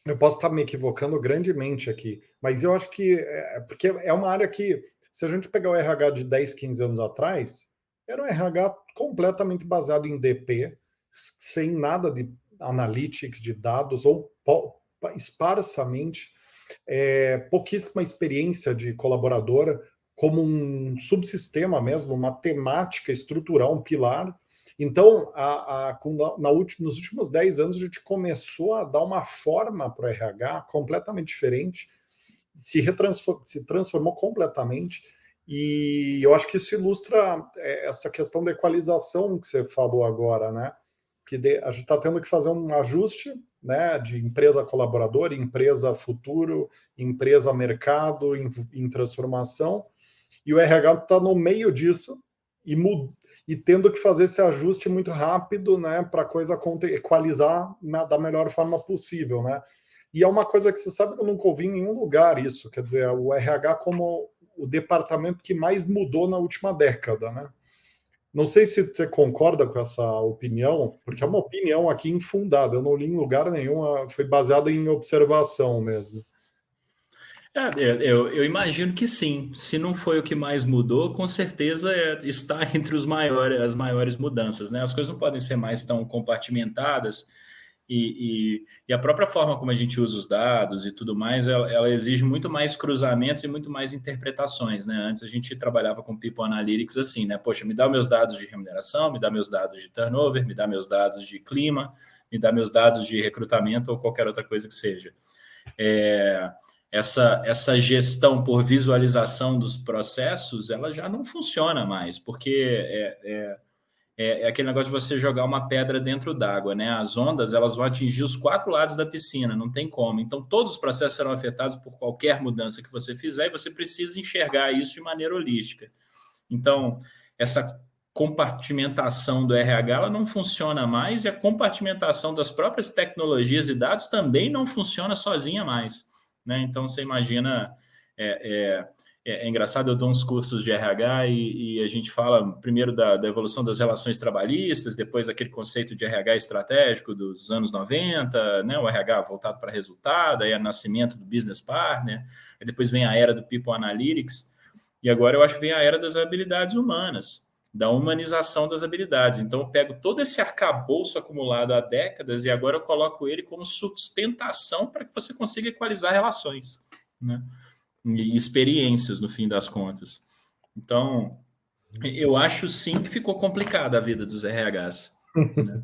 eu posso estar me equivocando grandemente aqui, mas eu acho que porque é uma área que, se a gente pegar o RH de 10, 15 anos atrás, era um RH completamente baseado em DP, sem nada de analytics, de dados, ou esparsamente, pouquíssima experiência de colaboradora, como um subsistema mesmo, uma temática estrutural, um pilar. Então, nos últimos 10 anos, a gente começou a dar uma forma para o RH completamente diferente, se transformou completamente, e eu acho que isso ilustra essa questão da equalização que você falou agora, né? Que a gente está tendo que fazer um ajuste né, de empresa colaboradora, empresa futuro, empresa mercado em transformação, e o RH está no meio disso e tendo que fazer esse ajuste muito rápido, né, para a coisa equalizar da melhor forma possível, né? E é uma coisa que você sabe que eu nunca ouvi em nenhum lugar isso, quer dizer, o RH como o departamento que mais mudou na última década, né? Não sei se você concorda com essa opinião, porque é uma opinião aqui infundada, eu não li em lugar nenhum, foi baseada em observação mesmo. Eu imagino que sim. Se não foi o que mais mudou, com certeza está entre as maiores mudanças, né? As coisas não podem ser mais tão compartimentadas e a própria forma como a gente usa os dados e tudo mais, ela exige muito mais cruzamentos e muito mais interpretações, né? Antes a gente trabalhava com People Analytics assim, né? Poxa, me dá meus dados de remuneração, me dá meus dados de turnover, me dá meus dados de clima, me dá meus dados de recrutamento ou qualquer outra coisa que seja. Essa gestão por visualização dos processos, ela já não funciona mais, porque é aquele negócio de você jogar uma pedra dentro d'água, né? As ondas, elas vão atingir os 4 lados da piscina, não tem como. Então, todos os processos serão afetados por qualquer mudança que você fizer e você precisa enxergar isso de maneira holística. Então, essa compartimentação do RH ela não funciona mais e a compartimentação das próprias tecnologias e dados também não funciona sozinha mais, né? Então, você imagina... É engraçado, eu dou uns cursos de RH e a gente fala primeiro da evolução das relações trabalhistas, depois daquele conceito de RH estratégico dos anos 90, né? O RH voltado para resultado, aí o nascimento do business partner, aí depois vem a era do People Analytics, e agora eu acho que vem a era das habilidades humanas, da humanização das habilidades. Então eu pego todo esse arcabouço acumulado há décadas e agora eu coloco ele como sustentação para que você consiga equalizar relações, né? E experiências, no fim das contas. Então, eu acho sim que ficou complicada a vida dos RHs. Né?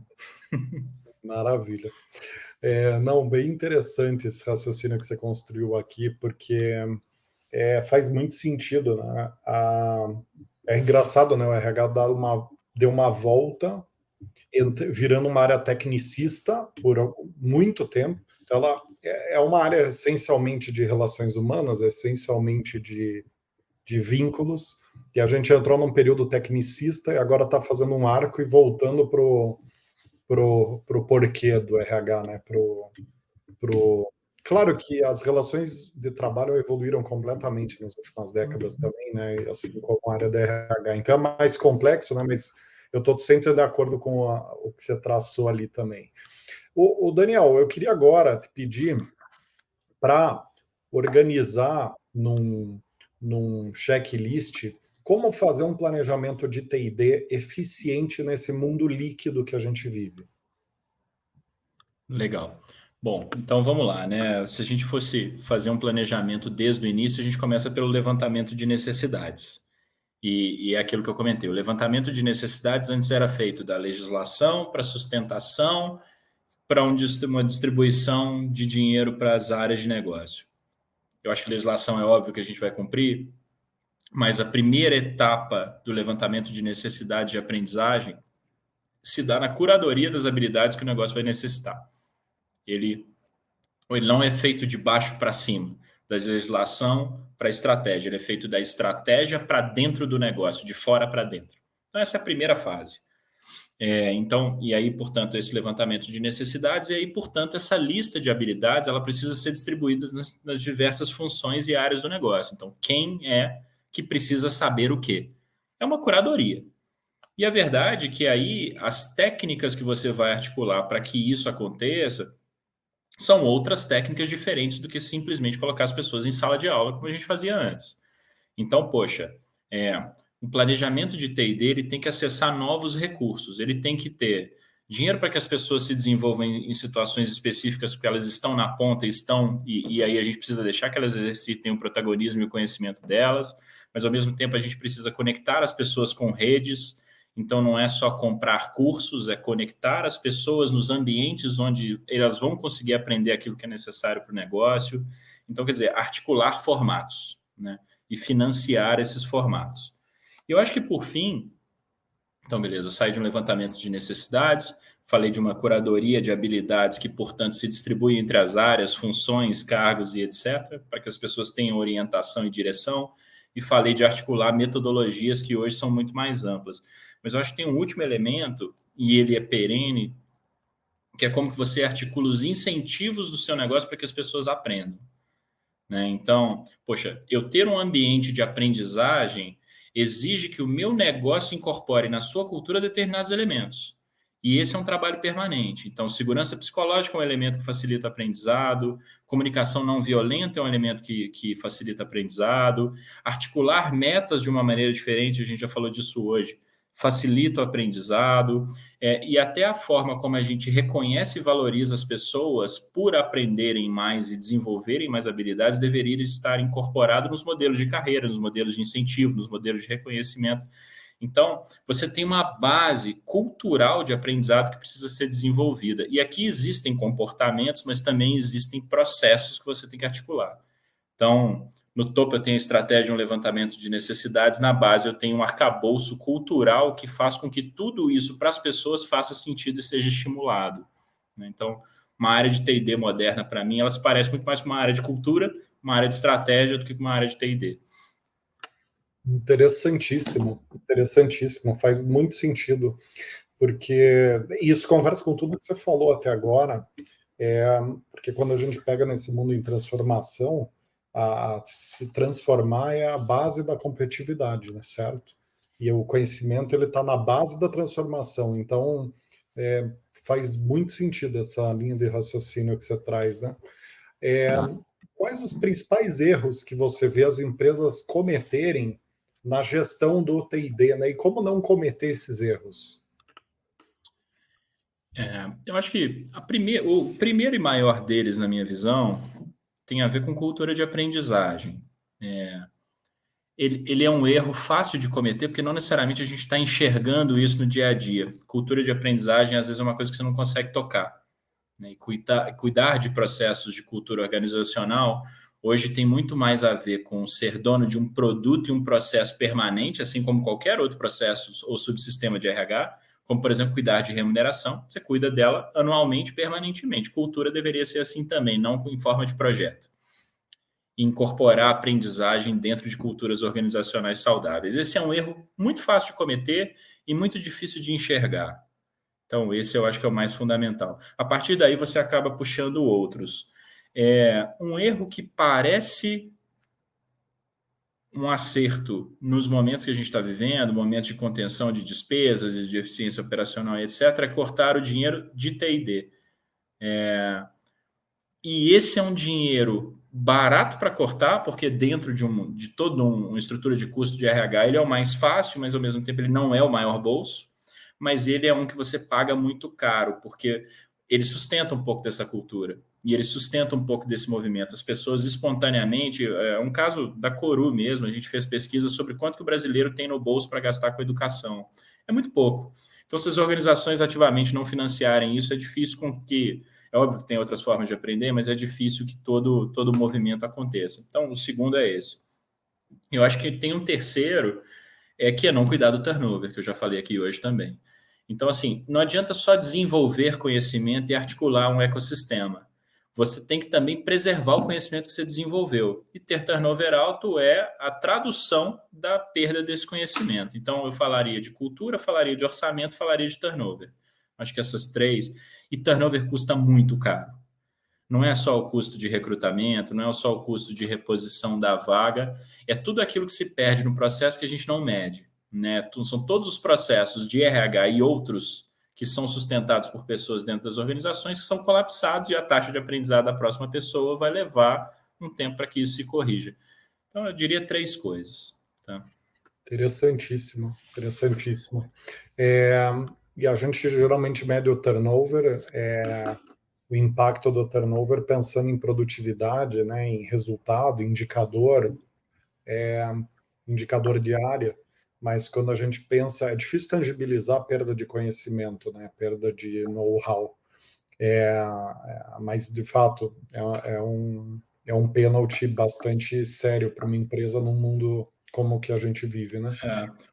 Maravilha. Não, bem interessante esse raciocínio que você construiu aqui, porque faz muito sentido, né? É engraçado, né? O RH deu uma volta, virando uma área tecnicista por muito tempo. Então, ela é uma área essencialmente de relações humanas, essencialmente de vínculos, e a gente entrou num período tecnicista e agora está fazendo um arco e voltando pro porquê do RH, né? Claro que as relações de trabalho evoluíram completamente nas últimas décadas também, né? Assim como a área da RH. Então é mais complexo, né? Mas eu estou sempre de acordo com o que você traçou ali também. O Daniel, eu queria agora te pedir para organizar num checklist como fazer um planejamento de T&D eficiente nesse mundo líquido que a gente vive. Legal. Bom, então vamos lá, né? Se a gente fosse fazer um planejamento desde o início, a gente começa pelo levantamento de necessidades. E é aquilo que eu comentei, o levantamento de necessidades antes era feito da legislação para sustentação, para uma distribuição de dinheiro para as áreas de negócio. Eu acho que a legislação é óbvio que a gente vai cumprir, mas a primeira etapa do levantamento de necessidade de aprendizagem se dá na curadoria das habilidades que o negócio vai necessitar. Ele não é feito de baixo para cima, da legislação para a estratégia. Ele é feito da estratégia para dentro do negócio, de fora para dentro. Então, essa é a primeira fase. Então, e aí, portanto, esse levantamento de necessidades, e aí, portanto, essa lista de habilidades, ela precisa ser distribuída nas diversas funções e áreas do negócio. Então, quem é que precisa saber o quê? É uma curadoria. E a verdade é que aí, as técnicas que você vai articular para que isso aconteça, são outras técnicas diferentes do que simplesmente colocar as pessoas em sala de aula, como a gente fazia antes. Então, poxa, o planejamento de T&D ele tem que acessar novos recursos, ele tem que ter dinheiro para que as pessoas se desenvolvam em situações específicas, porque elas estão na ponta, e aí a gente precisa deixar que elas exercitem o protagonismo e o conhecimento delas, mas ao mesmo tempo a gente precisa conectar as pessoas com redes. Então, não é só comprar cursos, é conectar as pessoas nos ambientes onde elas vão conseguir aprender aquilo que é necessário para o negócio. Então, quer dizer, articular formatos, né? E financiar esses formatos. Eu acho que, por fim, Então, beleza, eu saí de um levantamento de necessidades, falei de uma curadoria de habilidades que, portanto, se distribui entre as áreas, funções, cargos e etc., para que as pessoas tenham orientação e direção, e falei de articular metodologias que hoje são muito mais amplas. Mas eu acho que tem um último elemento, e ele é perene, que é como que você articula os incentivos do seu negócio para que as pessoas aprendam. Né? Então, poxa, eu ter um ambiente de aprendizagem exige que o meu negócio incorpore na sua cultura determinados elementos. E esse é um trabalho permanente. Então, segurança psicológica é um elemento que facilita o aprendizado, comunicação não violenta é um elemento que facilita o aprendizado, articular metas de uma maneira diferente, a gente já falou disso hoje, facilita o aprendizado, e até a forma como a gente reconhece e valoriza as pessoas por aprenderem mais e desenvolverem mais habilidades deveria estar incorporado nos modelos de carreira, nos modelos de incentivo, nos modelos de reconhecimento. Então, você tem uma base cultural de aprendizado que precisa ser desenvolvida. E aqui existem comportamentos, mas também existem processos que você tem que articular. Então, no topo eu tenho a estratégia de um levantamento de necessidades, na base eu tenho um arcabouço cultural que faz com que tudo isso para as pessoas faça sentido e seja estimulado. Né? Então, uma área de T&D moderna, para mim, ela se parece muito mais com uma área de cultura, uma área de estratégia, do que com uma área de T&D. Interessantíssimo, interessantíssimo, faz muito sentido, porque isso conversa com tudo que você falou até agora, porque quando a gente pega nesse mundo em transformação, se transformar é a base da competitividade, né, certo? E o conhecimento ele está na base da transformação, então faz muito sentido essa linha de raciocínio que você traz, né? Quais os principais erros que você vê as empresas cometerem na gestão do T&D, né? E como não cometer esses erros? Eu acho que o primeiro e maior deles, na minha visão, tem a ver com cultura de aprendizagem. Ele é um erro fácil de cometer, porque não necessariamente a gente está enxergando isso no dia a dia. Cultura de aprendizagem, às vezes, é uma coisa que você não consegue tocar. Né? E cuidar de processos de cultura organizacional, hoje tem muito mais a ver com ser dono de um produto e um processo permanente, assim como qualquer outro processo ou subsistema de RH, como, por exemplo, cuidar de remuneração. Você cuida dela anualmente, permanentemente. Cultura deveria ser assim também, não em forma de projeto. Incorporar a aprendizagem dentro de culturas organizacionais saudáveis. Esse é um erro muito fácil de cometer e muito difícil de enxergar. Então, esse eu acho que é o mais fundamental. A partir daí, você acaba puxando outros. Um erro que parece um acerto nos momentos que a gente está vivendo, momentos de contenção de despesas, de eficiência operacional, etc., é cortar o dinheiro de T&D. E esse é um dinheiro barato para cortar, porque dentro de toda uma estrutura de custo de RH, ele é o mais fácil, mas ao mesmo tempo ele não é o maior bolso, mas ele é um que você paga muito caro, porque ele sustenta um pouco dessa cultura, e ele sustenta um pouco desse movimento. As pessoas espontaneamente, um caso da Coru mesmo, a gente fez pesquisa sobre quanto que o brasileiro tem no bolso para gastar com educação. É muito pouco. Então, se as organizações ativamente não financiarem isso, é difícil com que é óbvio que tem outras formas de aprender, mas é difícil que todo movimento aconteça. Então, o segundo é esse. Eu acho que tem um terceiro, que é não cuidar do turnover, que eu já falei aqui hoje também. Então, assim, não adianta só desenvolver conhecimento e articular um ecossistema. Você tem que também preservar o conhecimento que você desenvolveu. E ter turnover alto é a tradução da perda desse conhecimento. Então, eu falaria de cultura, falaria de orçamento, falaria de turnover. Acho que essas três. E turnover custa muito caro. Não é só o custo de recrutamento, não é só o custo de reposição da vaga, é tudo aquilo que se perde no processo que a gente não mede. Né? São todos os processos de RH e outros que são sustentados por pessoas dentro das organizações que são colapsados e a taxa de aprendizado da próxima pessoa vai levar um tempo para que isso se corrija. Então, eu diria três coisas. Tá? Interessantíssimo, interessantíssimo. E a gente geralmente mede o turnover, o impacto do turnover pensando em produtividade, né, em resultado, indicador de área, mas quando a gente pensa, é difícil tangibilizar a perda de conhecimento, né, perda de know-how. Mas, de fato, é um penalty bastante sério para uma empresa num mundo como que a gente vive, né?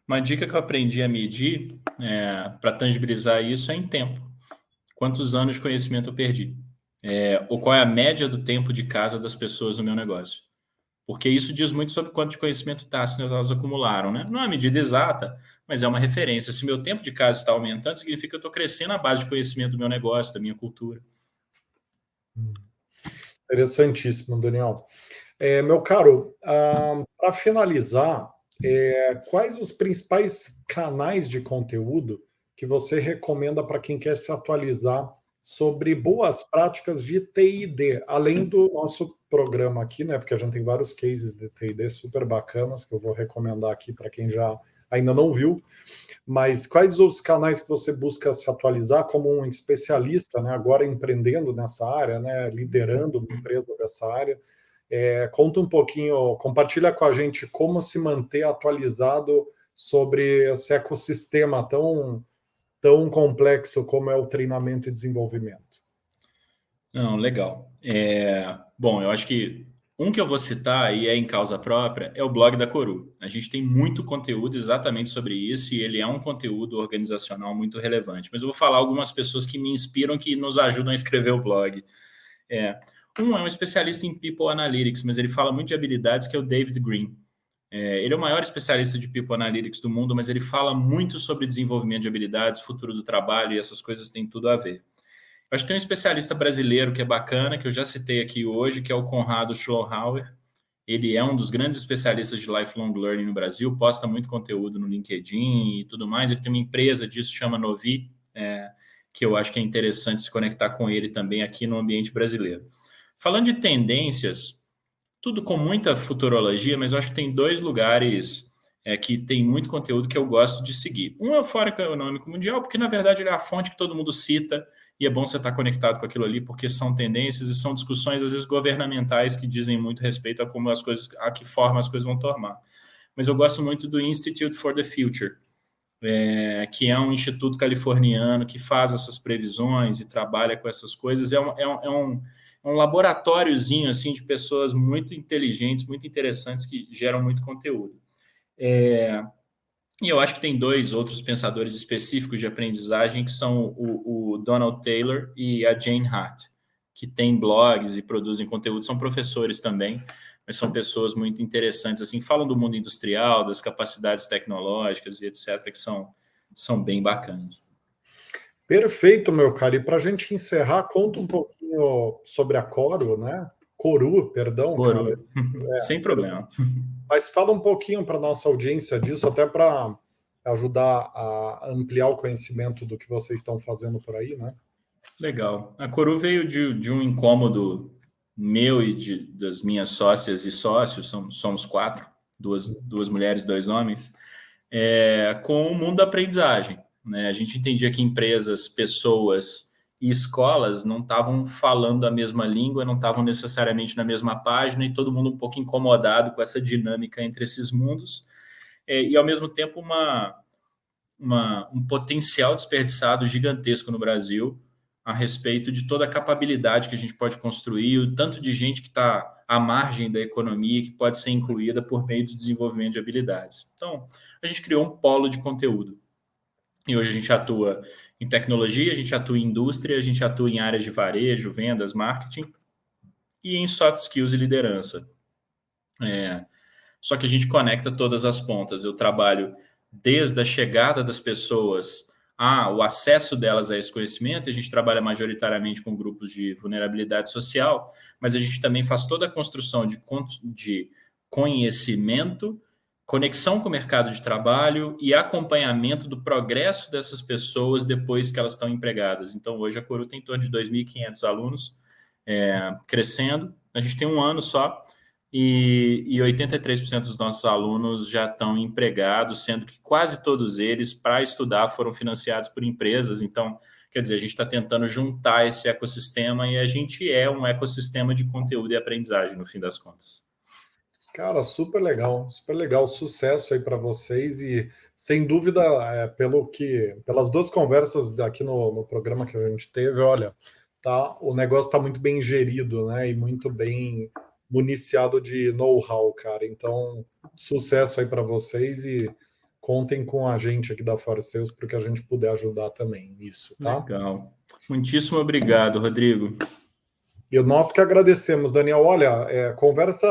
Uma dica que eu aprendi a medir para tangibilizar isso é em tempo. Quantos anos de conhecimento eu perdi? Ou qual é a média do tempo de casa das pessoas no meu negócio? Porque isso diz muito sobre quanto de conhecimento tácito elas acumularam, né? Não é uma medida exata, mas é uma referência. Se o meu tempo de casa está aumentando, significa que eu estou crescendo à base de conhecimento do meu negócio, da minha cultura. Interessantíssimo, Daniel. Meu caro, para finalizar, quais os principais canais de conteúdo que você recomenda para quem quer se atualizar sobre boas práticas de TID, além do nosso programa aqui, né? Porque a gente tem vários cases de TID super bacanas que eu vou recomendar aqui para quem já ainda não viu. Mas quais os canais que você busca se atualizar como um especialista, né? Agora empreendendo nessa área, né? Liderando uma empresa dessa área? Conta um pouquinho, compartilha com a gente como se manter atualizado sobre esse ecossistema tão complexo como é o treinamento e desenvolvimento. Não, legal. Bom, eu acho que um que eu vou citar e é em causa própria é o blog da Coru. A gente tem muito conteúdo exatamente sobre isso e ele é um conteúdo organizacional muito relevante. Mas eu vou falar algumas pessoas que me inspiram, que nos ajudam a escrever o blog. Um é um especialista em People Analytics, mas ele fala muito de habilidades, que é o David Green. Ele é o maior especialista de People Analytics do mundo, mas ele fala muito sobre desenvolvimento de habilidades, futuro do trabalho, e essas coisas têm tudo a ver. Eu acho que tem um especialista brasileiro que é bacana, que eu já citei aqui hoje, que é o Conrado Schlohauer. Ele é um dos grandes especialistas de lifelong learning no Brasil, posta muito conteúdo no LinkedIn e tudo mais. Ele tem uma empresa disso, chama Novi, que eu acho que é interessante se conectar com ele também aqui no ambiente brasileiro. Falando de tendências, tudo com muita futurologia, mas eu acho que tem dois lugares que tem muito conteúdo que eu gosto de seguir. Um é o Fórum Econômico Mundial, porque na verdade ele é a fonte que todo mundo cita e é bom você estar conectado com aquilo ali, porque são tendências e são discussões, às vezes, governamentais que dizem muito respeito a como as coisas, a que forma as coisas vão tomar. Mas eu gosto muito do Institute for the Future, que é um instituto californiano que faz essas previsões e trabalha com essas coisas. É um laboratóriozinho assim, de pessoas muito inteligentes, muito interessantes, que geram muito conteúdo. E eu acho que tem dois outros pensadores específicos de aprendizagem, que são o Donald Taylor e a Jane Hart, que têm blogs e produzem conteúdo, são professores também, mas são pessoas muito interessantes, assim, falam do mundo industrial, das capacidades tecnológicas e etc., que são bem bacanas. Perfeito, meu cara. E para a gente encerrar, conta um pouquinho sobre a Coro, né? Coru, perdão, cara. Coro, sem Perdão. problema. Mas fala um pouquinho para nossa audiência disso, até para ajudar a ampliar o conhecimento do que vocês estão fazendo por aí, né? Legal. A Coru veio de um incômodo meu e das minhas sócias e sócios, somos quatro, duas mulheres, dois homens, com o mundo da aprendizagem, né? A gente entendia que empresas, pessoas e escolas não estavam falando a mesma língua, não estavam necessariamente na mesma página, e todo mundo um pouco incomodado com essa dinâmica entre esses mundos, e ao mesmo tempo um potencial desperdiçado gigantesco no Brasil a respeito de toda a capacidade que a gente pode construir, o tanto de gente que está à margem da economia que pode ser incluída por meio do desenvolvimento de habilidades. Então, a gente criou um polo de conteúdo. E hoje a gente atua em tecnologia, a gente atua em indústria, a gente atua em áreas de varejo, vendas, marketing e em soft skills e liderança. Só que a gente conecta todas as pontas. Eu trabalho desde a chegada das pessoas o acesso delas a esse conhecimento. A gente trabalha majoritariamente com grupos de vulnerabilidade social, mas a gente também faz toda a construção de conhecimento, conexão com o mercado de trabalho e acompanhamento do progresso dessas pessoas depois que elas estão empregadas. Então, hoje a Coru tem em torno de 2.500 alunos crescendo. A gente tem um ano só, e 83% dos nossos alunos já estão empregados, sendo que quase todos eles, para estudar, foram financiados por empresas. Então, quer dizer, a gente está tentando juntar esse ecossistema, e a gente é um ecossistema de conteúdo e aprendizagem, no fim das contas. Cara, super legal, sucesso aí para vocês e sem dúvida, pelas duas conversas aqui no programa que a gente teve, olha, o negócio está muito bem gerido, né? E muito bem municiado de know-how, cara. Então, sucesso aí para vocês e contem com a gente aqui da Farseus para que a gente puder ajudar também nisso, tá? Legal. Muitíssimo obrigado, Rodrigo. E nós que agradecemos, Daniel. Olha, conversa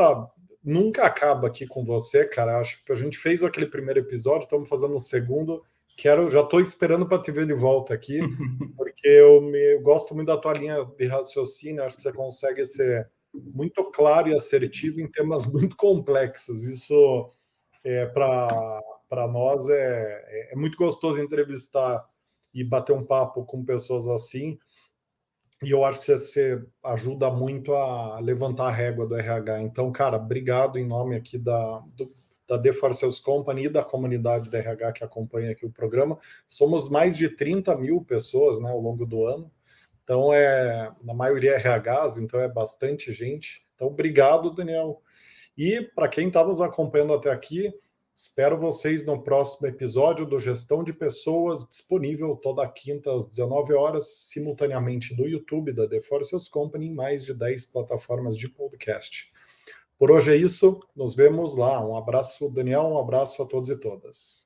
nunca acaba aqui com você, cara. Acho que a gente fez aquele primeiro episódio, estamos fazendo um segundo. Já estou esperando para te ver de volta aqui, porque eu gosto muito da tua linha de raciocínio. Acho que você consegue ser muito claro e assertivo em temas muito complexos. Isso para nós é muito gostoso entrevistar e bater um papo com pessoas assim. E eu acho que você ajuda muito a levantar a régua do RH. Então, cara, obrigado em nome aqui da The For Sales Company e da comunidade da RH que acompanha aqui o programa. Somos mais de 30 mil pessoas, né, ao longo do ano. Então, na maioria RHs, então é bastante gente. Então, obrigado, Daniel. E para quem está nos acompanhando até aqui, espero vocês no próximo episódio do Gestão de Pessoas, disponível toda quinta às 19 horas, simultaneamente no YouTube da The Forces Company, em mais de 10 plataformas de podcast. Por hoje é isso, nos vemos lá. Um abraço, Daniel, um abraço a todos e todas.